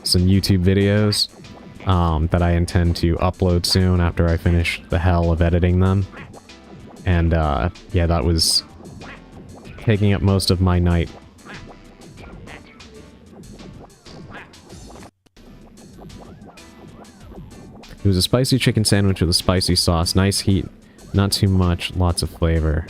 some YouTube videos that I intend to upload soon after I finish the hell of editing them. And, yeah, that was taking up most of my night. It was a spicy chicken sandwich with a spicy sauce. Nice heat. Not too much. Lots of flavor.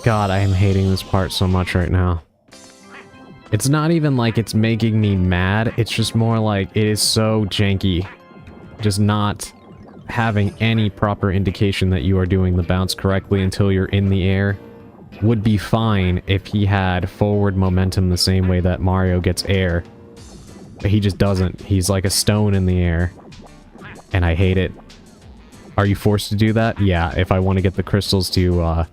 God, I am hating this part so much right now. It's not even like it's making me mad, it's just more like it is so janky. Just not having any proper indication that you are doing the bounce correctly until you're in the air would be fine if he had forward momentum the same way that Mario gets air. But he just doesn't. He's like a stone in the air. And I hate it. Are you forced to do that? Yeah, if I want to get the crystals to,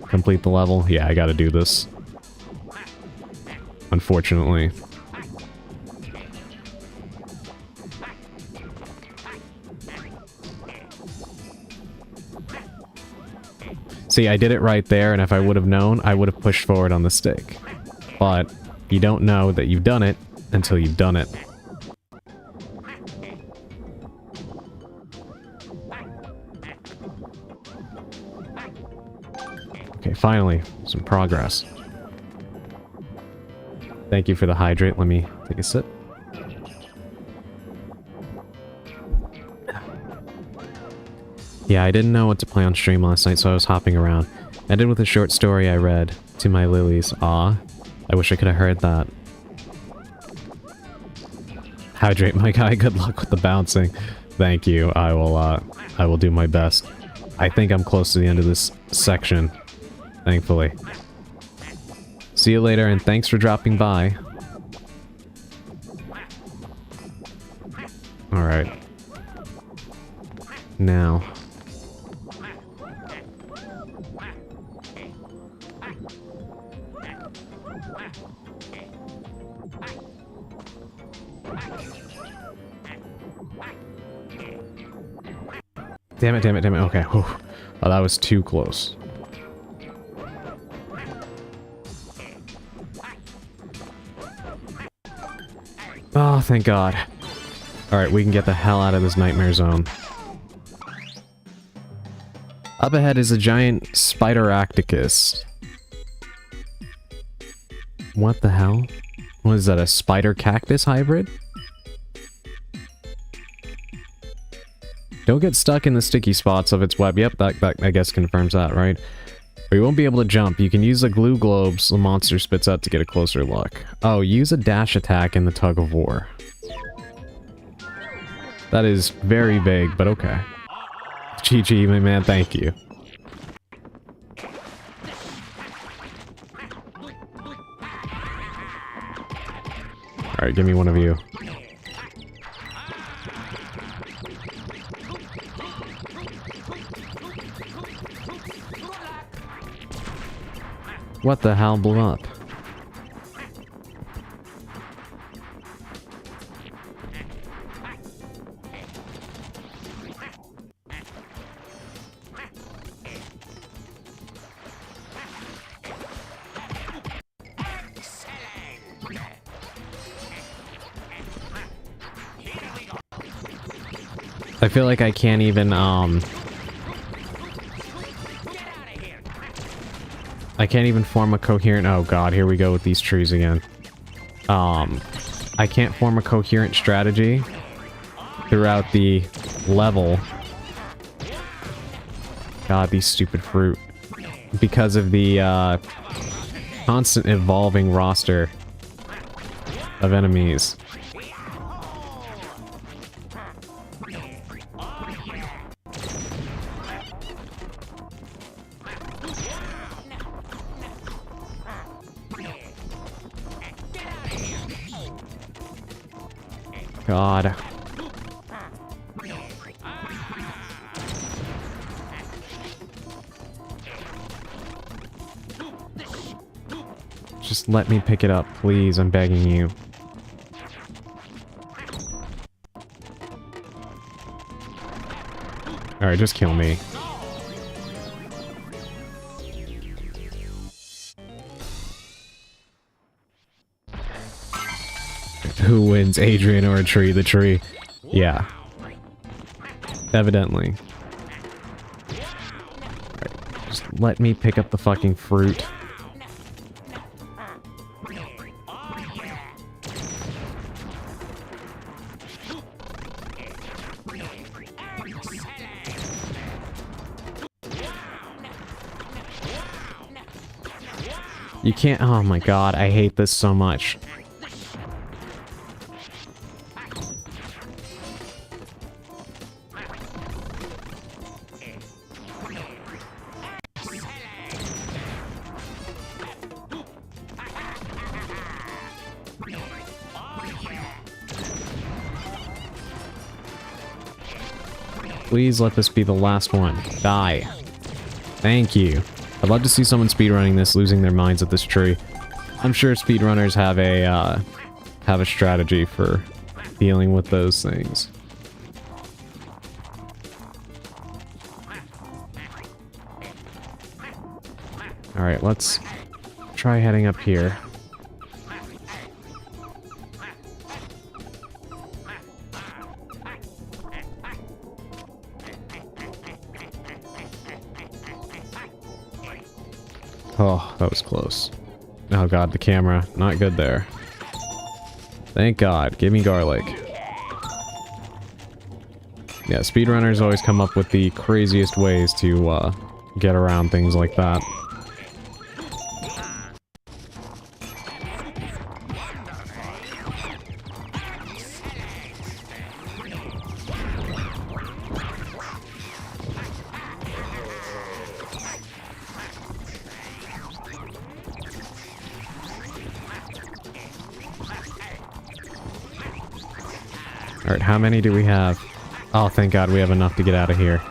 complete the level, yeah, I gotta do this. Unfortunately. See, I did it right there, and if I would have known, I would have pushed forward on the stick. But you don't know that you've done it until you've done it. Okay, finally, some progress. Thank you for the hydrate. Let me take a sip. Yeah, I didn't know what to play on stream last night, so I was hopping around. Ended with a short story I read, To My Lilies. Aw, I wish I could have heard that. Hydrate, my guy. Good luck with the bouncing. Thank you. I will do my best. I think I'm close to the end of this section. Thankfully. See you later, and thanks for dropping by. Alright. Now. Damn it, damn it, damn it. Okay. Whew. Oh, that was too close. Oh, thank God. Alright, we can get the hell out of this nightmare zone. Up ahead is a giant Spideracticus. What the hell? What is that, a spider-cactus hybrid? Don't get stuck in the sticky spots of its web. Yep, that I guess confirms that, right? But you won't be able to jump. You can use the glue globes the monster spits out to get a closer look. Oh, use a dash attack in the tug of war. That is very vague, but okay. GG, my man, thank you. Alright, give me one of you. What the hell blew up? I feel like I can't even, I can't even form a coherent... Oh god, here we go with these trees again. I can't form a coherent strategy throughout the level. God, these stupid fruit. Because of the, constant evolving roster of enemies. God. Just let me pick it up, please. I'm begging you. Alright, just kill me. Who wins, Adrian or a tree? The tree. Yeah. Evidently. Alright, just let me pick up the fucking fruit. You can't... Oh my god, I hate this so much. Please let this be the last one. Die. Thank you. I'd love to see someone speedrunning this, losing their minds at this tree. I'm sure speedrunners have a strategy for dealing with those things. Alright, let's try heading up here. Oh, that was close. Oh god, the camera. Not good there. Thank god. Give me garlic. Yeah, speedrunners always come up with the craziest ways to, get around things like that. Alright, how many do we have? Oh, thank God we have enough to get out of here.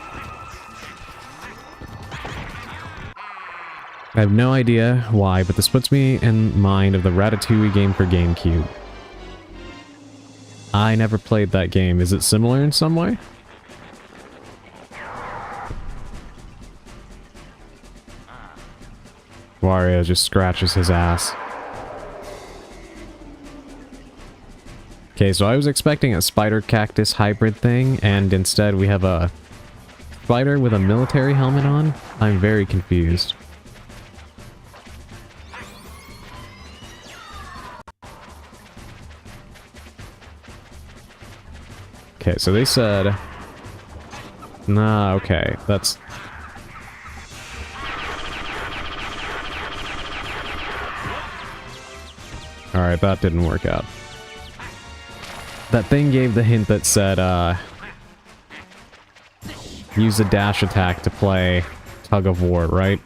I have no idea why, but this puts me in mind of the Ratatouille game for GameCube. I never played that game. Is it similar in some way? Wario just scratches his ass. Okay, so I was expecting a spider-cactus hybrid thing, and instead we have a spider with a military helmet on. I'm very confused. Okay, so they said... Nah, okay, that's... Alright, that didn't work out. That thing gave the hint that said, use a dash attack to play Tug of War, right?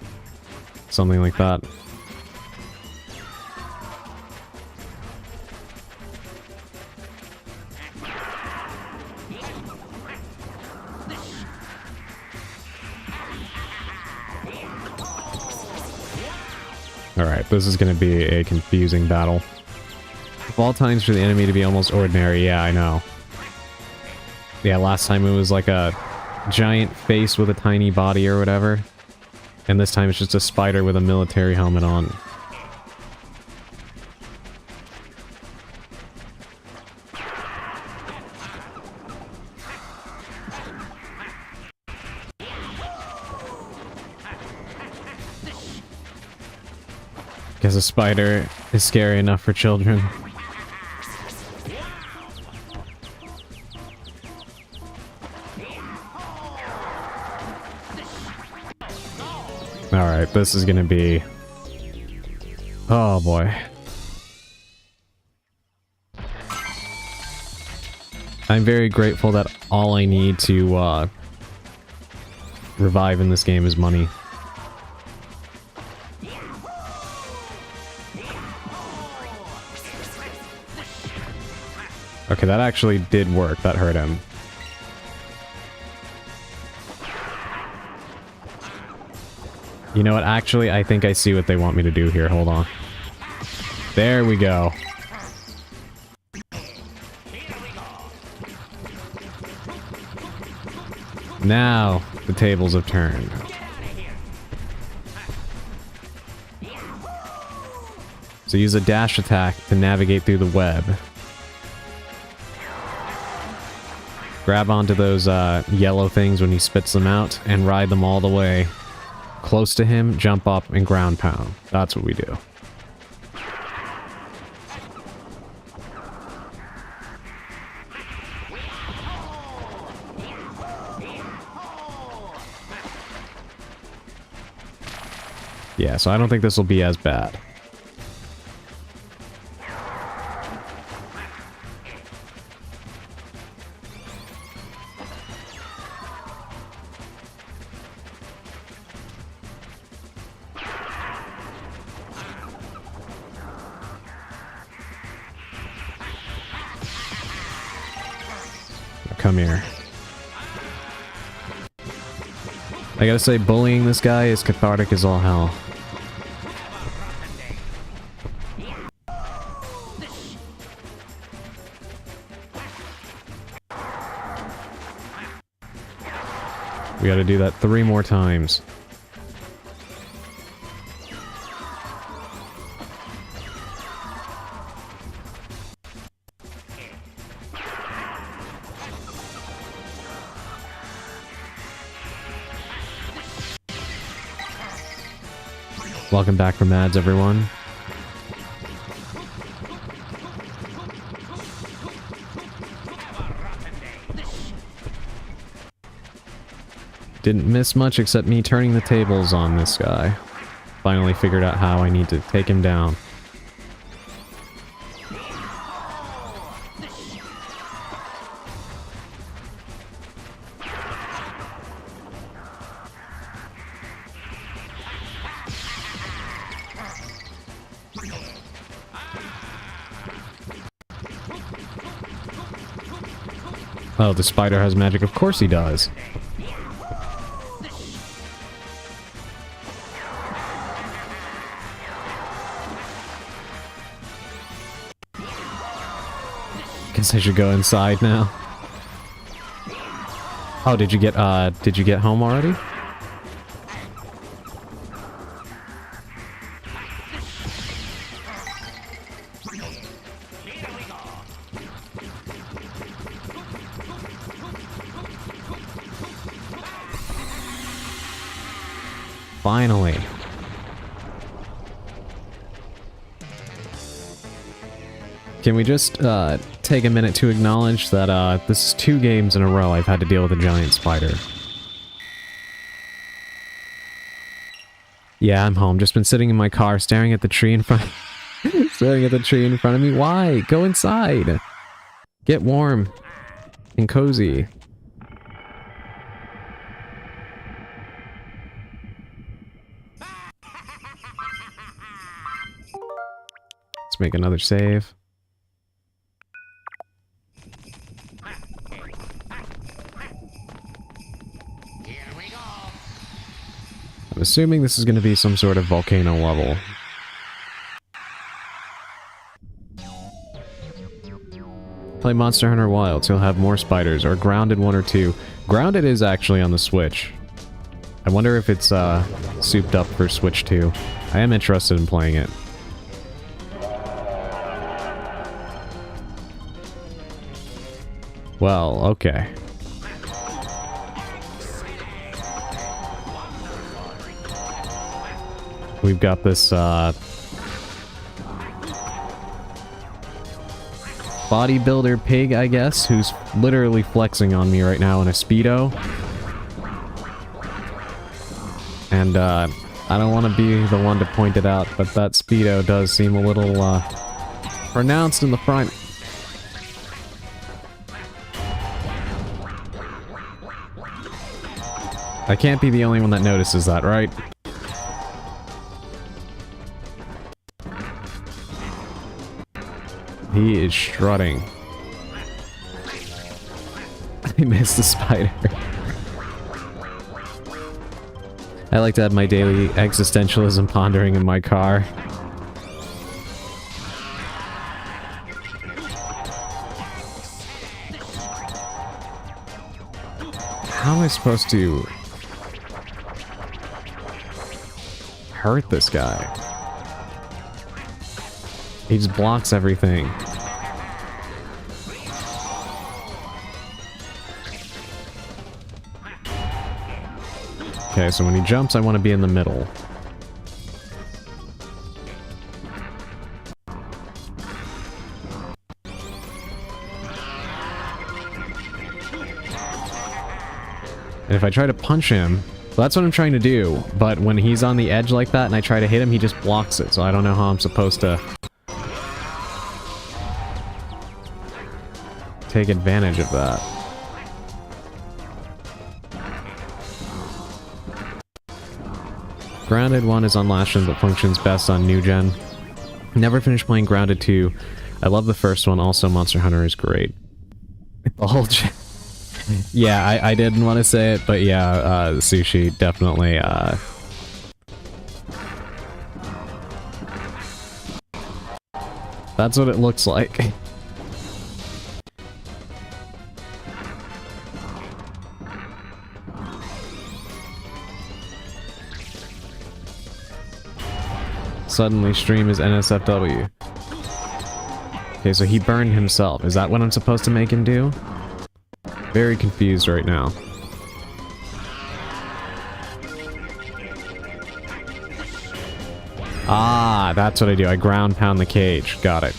Something like that. Alright, this is gonna be a confusing battle. Of all times for the enemy to be almost ordinary, yeah, I know. Yeah, last time it was like a giant face with a tiny body or whatever. And this time it's just a spider with a military helmet on. Guess a spider is scary enough for children. Alright, this is gonna be... Oh boy. I'm very grateful that all I need to revive in this game is money. Okay, that actually did work. That hurt him. You know what? Actually, I think I see what they want me to do here. Hold on. There we go. Now, the tables have turned. So use a dash attack to navigate through the web. Grab onto those yellow things when he spits them out, and ride them all the way close to him, jump up, and ground pound. That's what we do. Yeah, so I don't think this will be as bad. Come here. I gotta say, bullying this guy is cathartic as all hell. We gotta do that 3 more times. Welcome back from ads, everyone. Didn't miss much except me turning the tables on this guy. Finally figured out how I need to take him down. Oh, the spider has magic. Of course he does. Guess I should go inside now. Oh, did you get home already? Finally. Can we just take a minute to acknowledge that this is 2 games in a row I've had to deal with a giant spider. Yeah, I'm home. Just been sitting in my car staring at the tree in front staring at the tree in front of me. Why? Go inside. Get warm and cozy. Let's make another save. I'm assuming this is going to be some sort of volcano level. Play Monster Hunter Wilds, you'll have more spiders, or Grounded 1 or 2. Grounded is actually on the Switch. I wonder if it's souped up for Switch 2. I am interested in playing it. Well, okay. We've got this, bodybuilder pig, I guess, who's literally flexing on me right now in a Speedo. And, I don't want to be the one to point it out, but that Speedo does seem a little, pronounced in the front. I can't be the only one that notices that, right? He is strutting. I missed the spider. I like to have my daily existentialism pondering in my car. How am I supposed to hurt this guy? He just blocks everything. Okay, so when he jumps, I want to be in the middle. And if I try to punch him, well, that's what I'm trying to do, but when he's on the edge like that and I try to hit him, he just blocks it, so I don't know how I'm supposed to take advantage of that. Grounded 1 is on last gen but functions best on new gen. Never finished playing Grounded 2. I love the first one, also Monster Hunter is great. The whole yeah, I didn't want to say it, but yeah, Sushi, definitely, that's what it looks like. Suddenly stream is NSFW. Okay, so he burned himself. Is that what I'm supposed to make him do? Very confused right now. Ah, that's what I do. I ground pound the cage. Got it.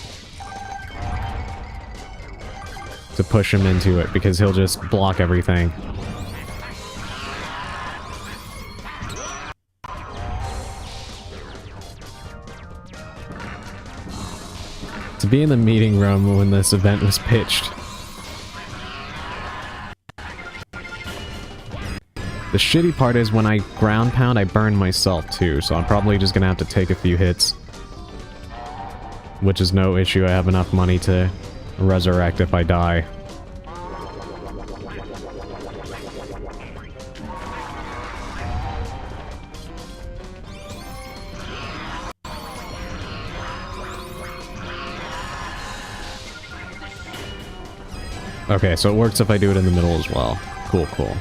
To push him into it, because he'll just block everything. To be in the meeting room when this event was pitched. The shitty part is when I ground pound, I burn myself too, so I'm probably just gonna have to take a few hits. Which is no issue, I have enough money to resurrect if I die. Okay, so it works if I do it in the middle as well. Cool, cool.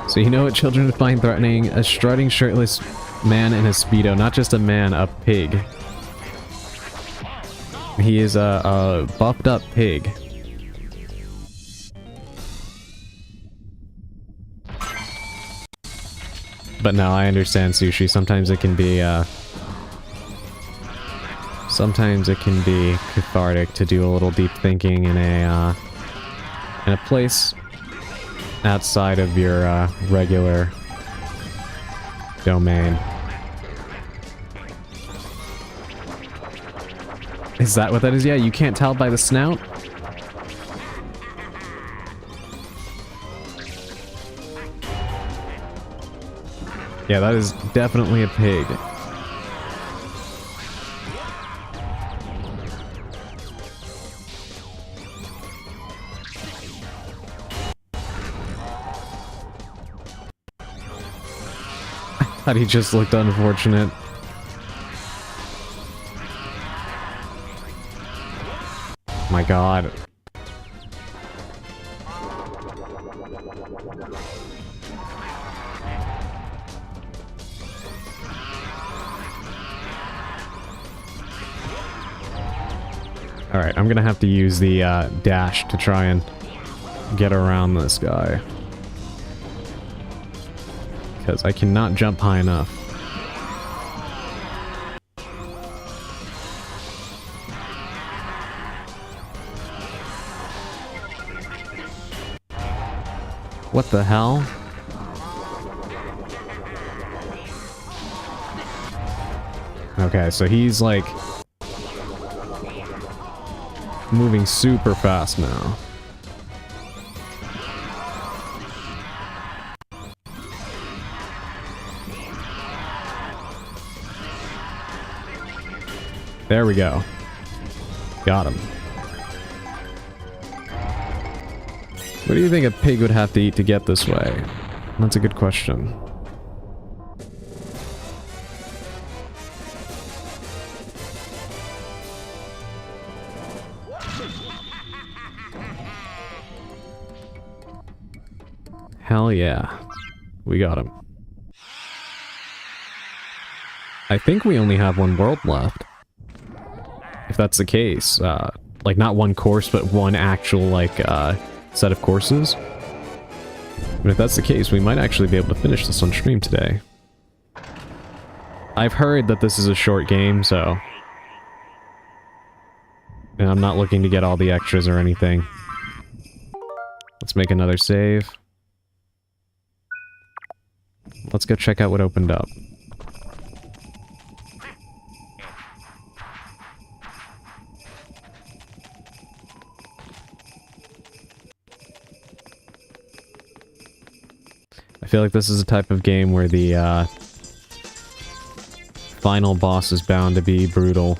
So you know what children would find threatening? A strutting shirtless man in a Speedo. Not just a man, a pig. He is a buffed up pig. But no, I understand, Sushi. Sometimes it can be cathartic to do a little deep thinking in a place outside of your regular domain. Is that what that is? Yeah, you can't tell by the snout? Yeah, that is definitely a pig. I thought he just looked unfortunate. My god. Alright, I'm gonna have to use the dash to try and get around this guy. Because I cannot jump high enough. What the hell? Okay, so he's like moving super fast now. There we go. Got him. What do you think a pig would have to eat to get this way? That's a good question. Hell yeah. We got him. I think we only have one world left. If that's the case. Like, not one course, but one actual, like, set of courses. But if that's the case, we might actually be able to finish this on stream today. I've heard that this is a short game, so... and I'm not looking to get all the extras or anything. Let's make another save. Let's go check out what opened up. I feel like this is a type of game where the final boss is bound to be brutal.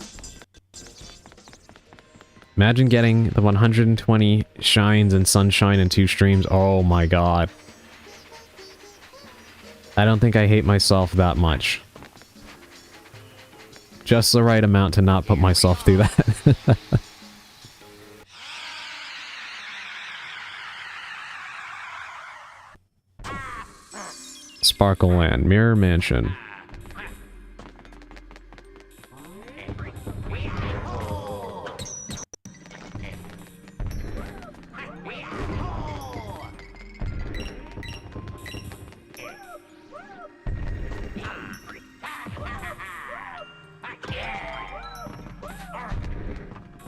Imagine getting the 120 shines and sunshine in 2 streams. Oh my god. I don't think I hate myself that much. Just the right amount to not put myself through that. Sparkle Land, Mirror Mansion.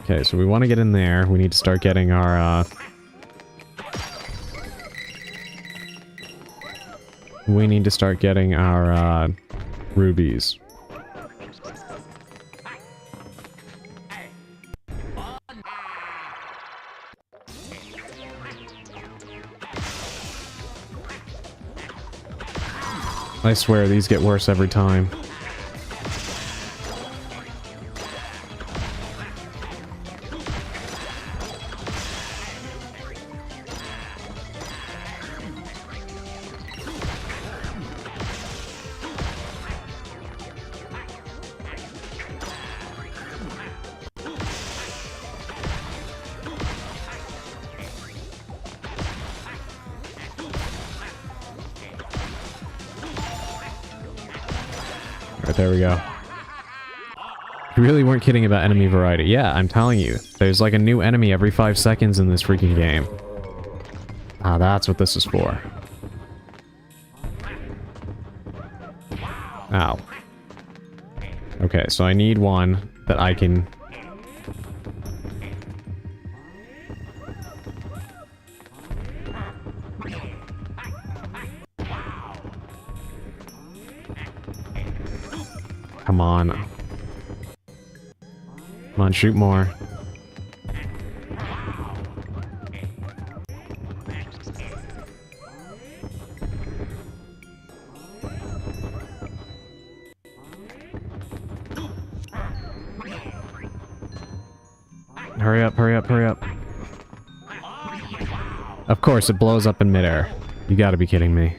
Okay, so we want to get in there. We need to start getting our, we need to start getting our, rubies. I swear, these get worse every time. But there we go. You really weren't kidding about enemy variety. Yeah, I'm telling you. There's like a new enemy every 5 seconds in this freaking game. Ah, that's what this is for. Ow. Okay, so I need one that I can... Come on. Come on, shoot more. Hurry up, hurry up, hurry up. Of course, it blows up in midair. You gotta be kidding me.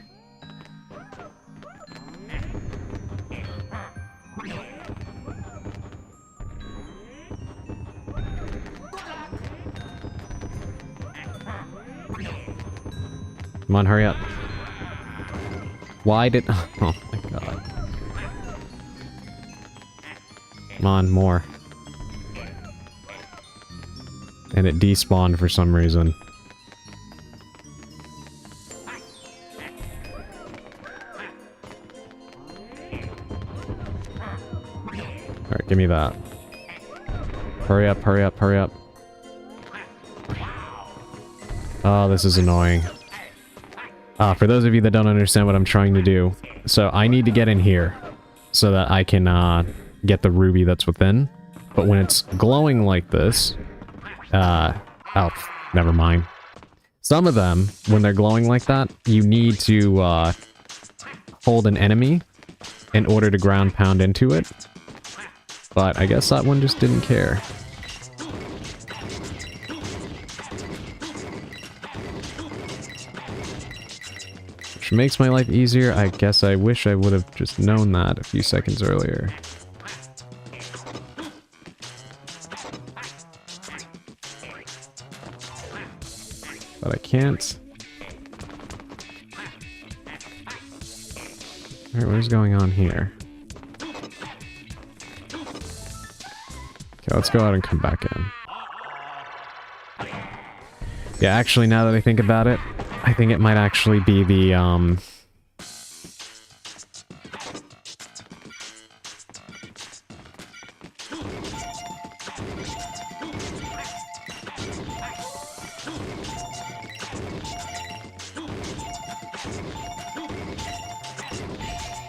Come on, hurry up. Why did... Oh my god. Come on, more. And it despawned for some reason. Alright, give me that. Hurry up, hurry up, hurry up. Oh, this is annoying. For those of you that don't understand what I'm trying to do, so I need to get in here so that I can get the ruby that's within. But when it's glowing like this, oh, never mind. Some of them, when they're glowing like that, you need to hold an enemy in order to ground pound into it. But I guess that one just didn't care. Which makes my life easier. I guess I wish I would have just known that a few seconds earlier. But I can't. Alright, what is going on here? Okay, let's go out and come back in. Yeah, actually, now that I think about it, I think it might actually be the,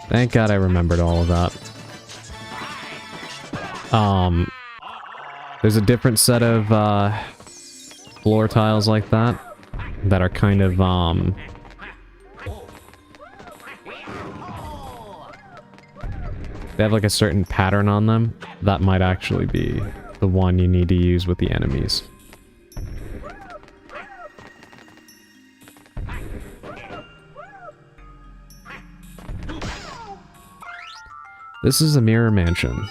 Thank God I remembered all of that. There's a different set of, floor tiles like that are kind of, they have like a certain pattern on them. That might actually be the one you need to use with the enemies. This is a mirror mansion.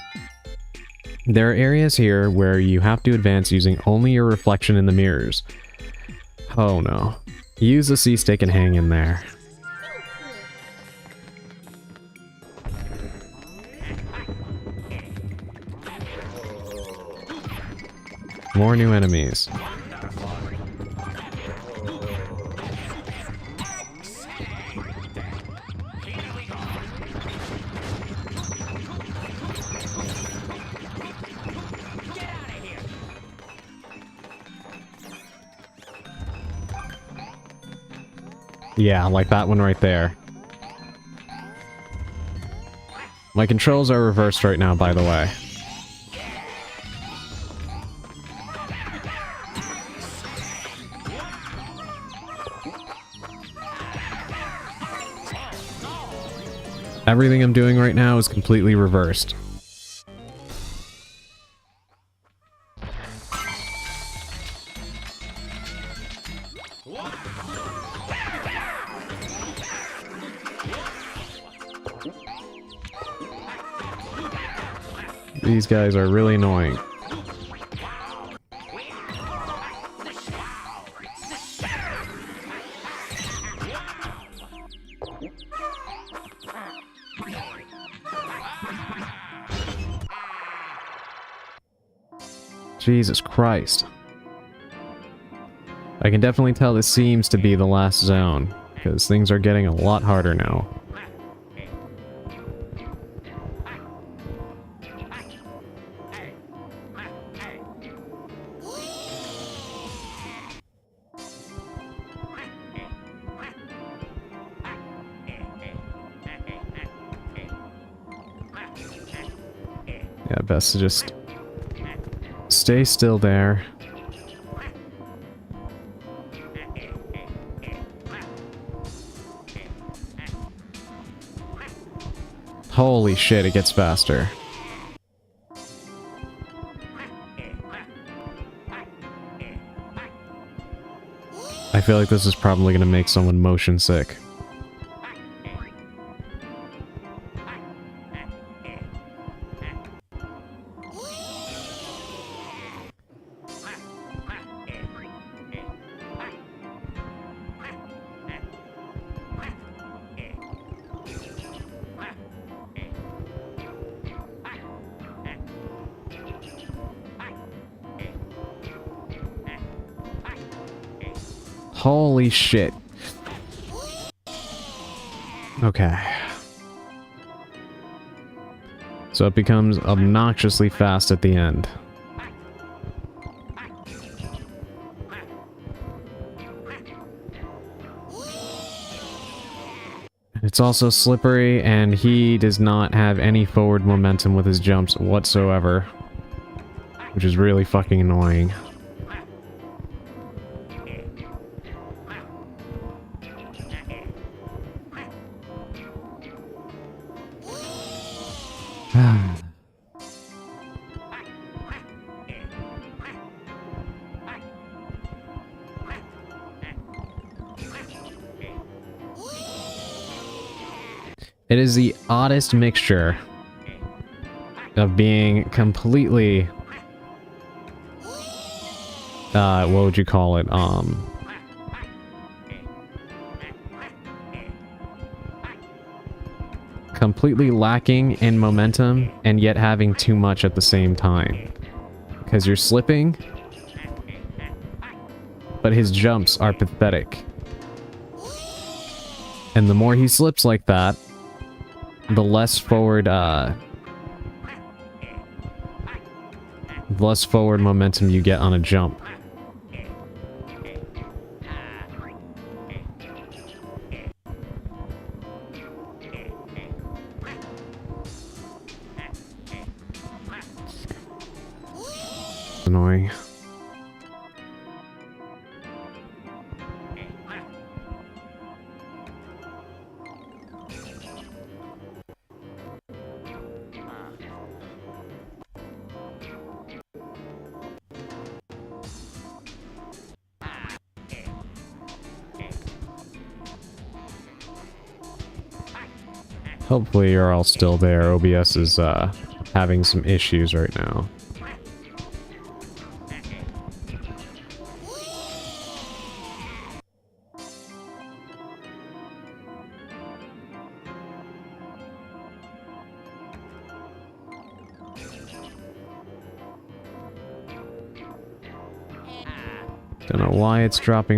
There are areas here where you have to advance using only your reflection in the mirrors. Oh no. Use the C-stick and hang in there. More new enemies. Yeah, like that one right there. My controls are reversed right now, by the way. Everything I'm doing right now is completely reversed. These guys are really annoying. Jesus Christ. I can definitely tell this seems to be the last zone, because things are getting a lot harder now. Yeah, best to just stay still there. Holy shit, it gets faster. I feel like this is probably going to make someone motion sick. Holy shit. Okay. So it becomes obnoxiously fast at the end. It's also slippery, and he does not have any forward momentum with his jumps whatsoever. Which is really fucking annoying. It is the oddest mixture of being completely, what would you call it, completely lacking in momentum and yet having too much at the same time. Because you're slipping, but his jumps are pathetic. And the more he slips like that, the less forward momentum you get on a jump. Annoying. Hopefully you're all still there. OBS is having some issues right now. Don't know why it's dropping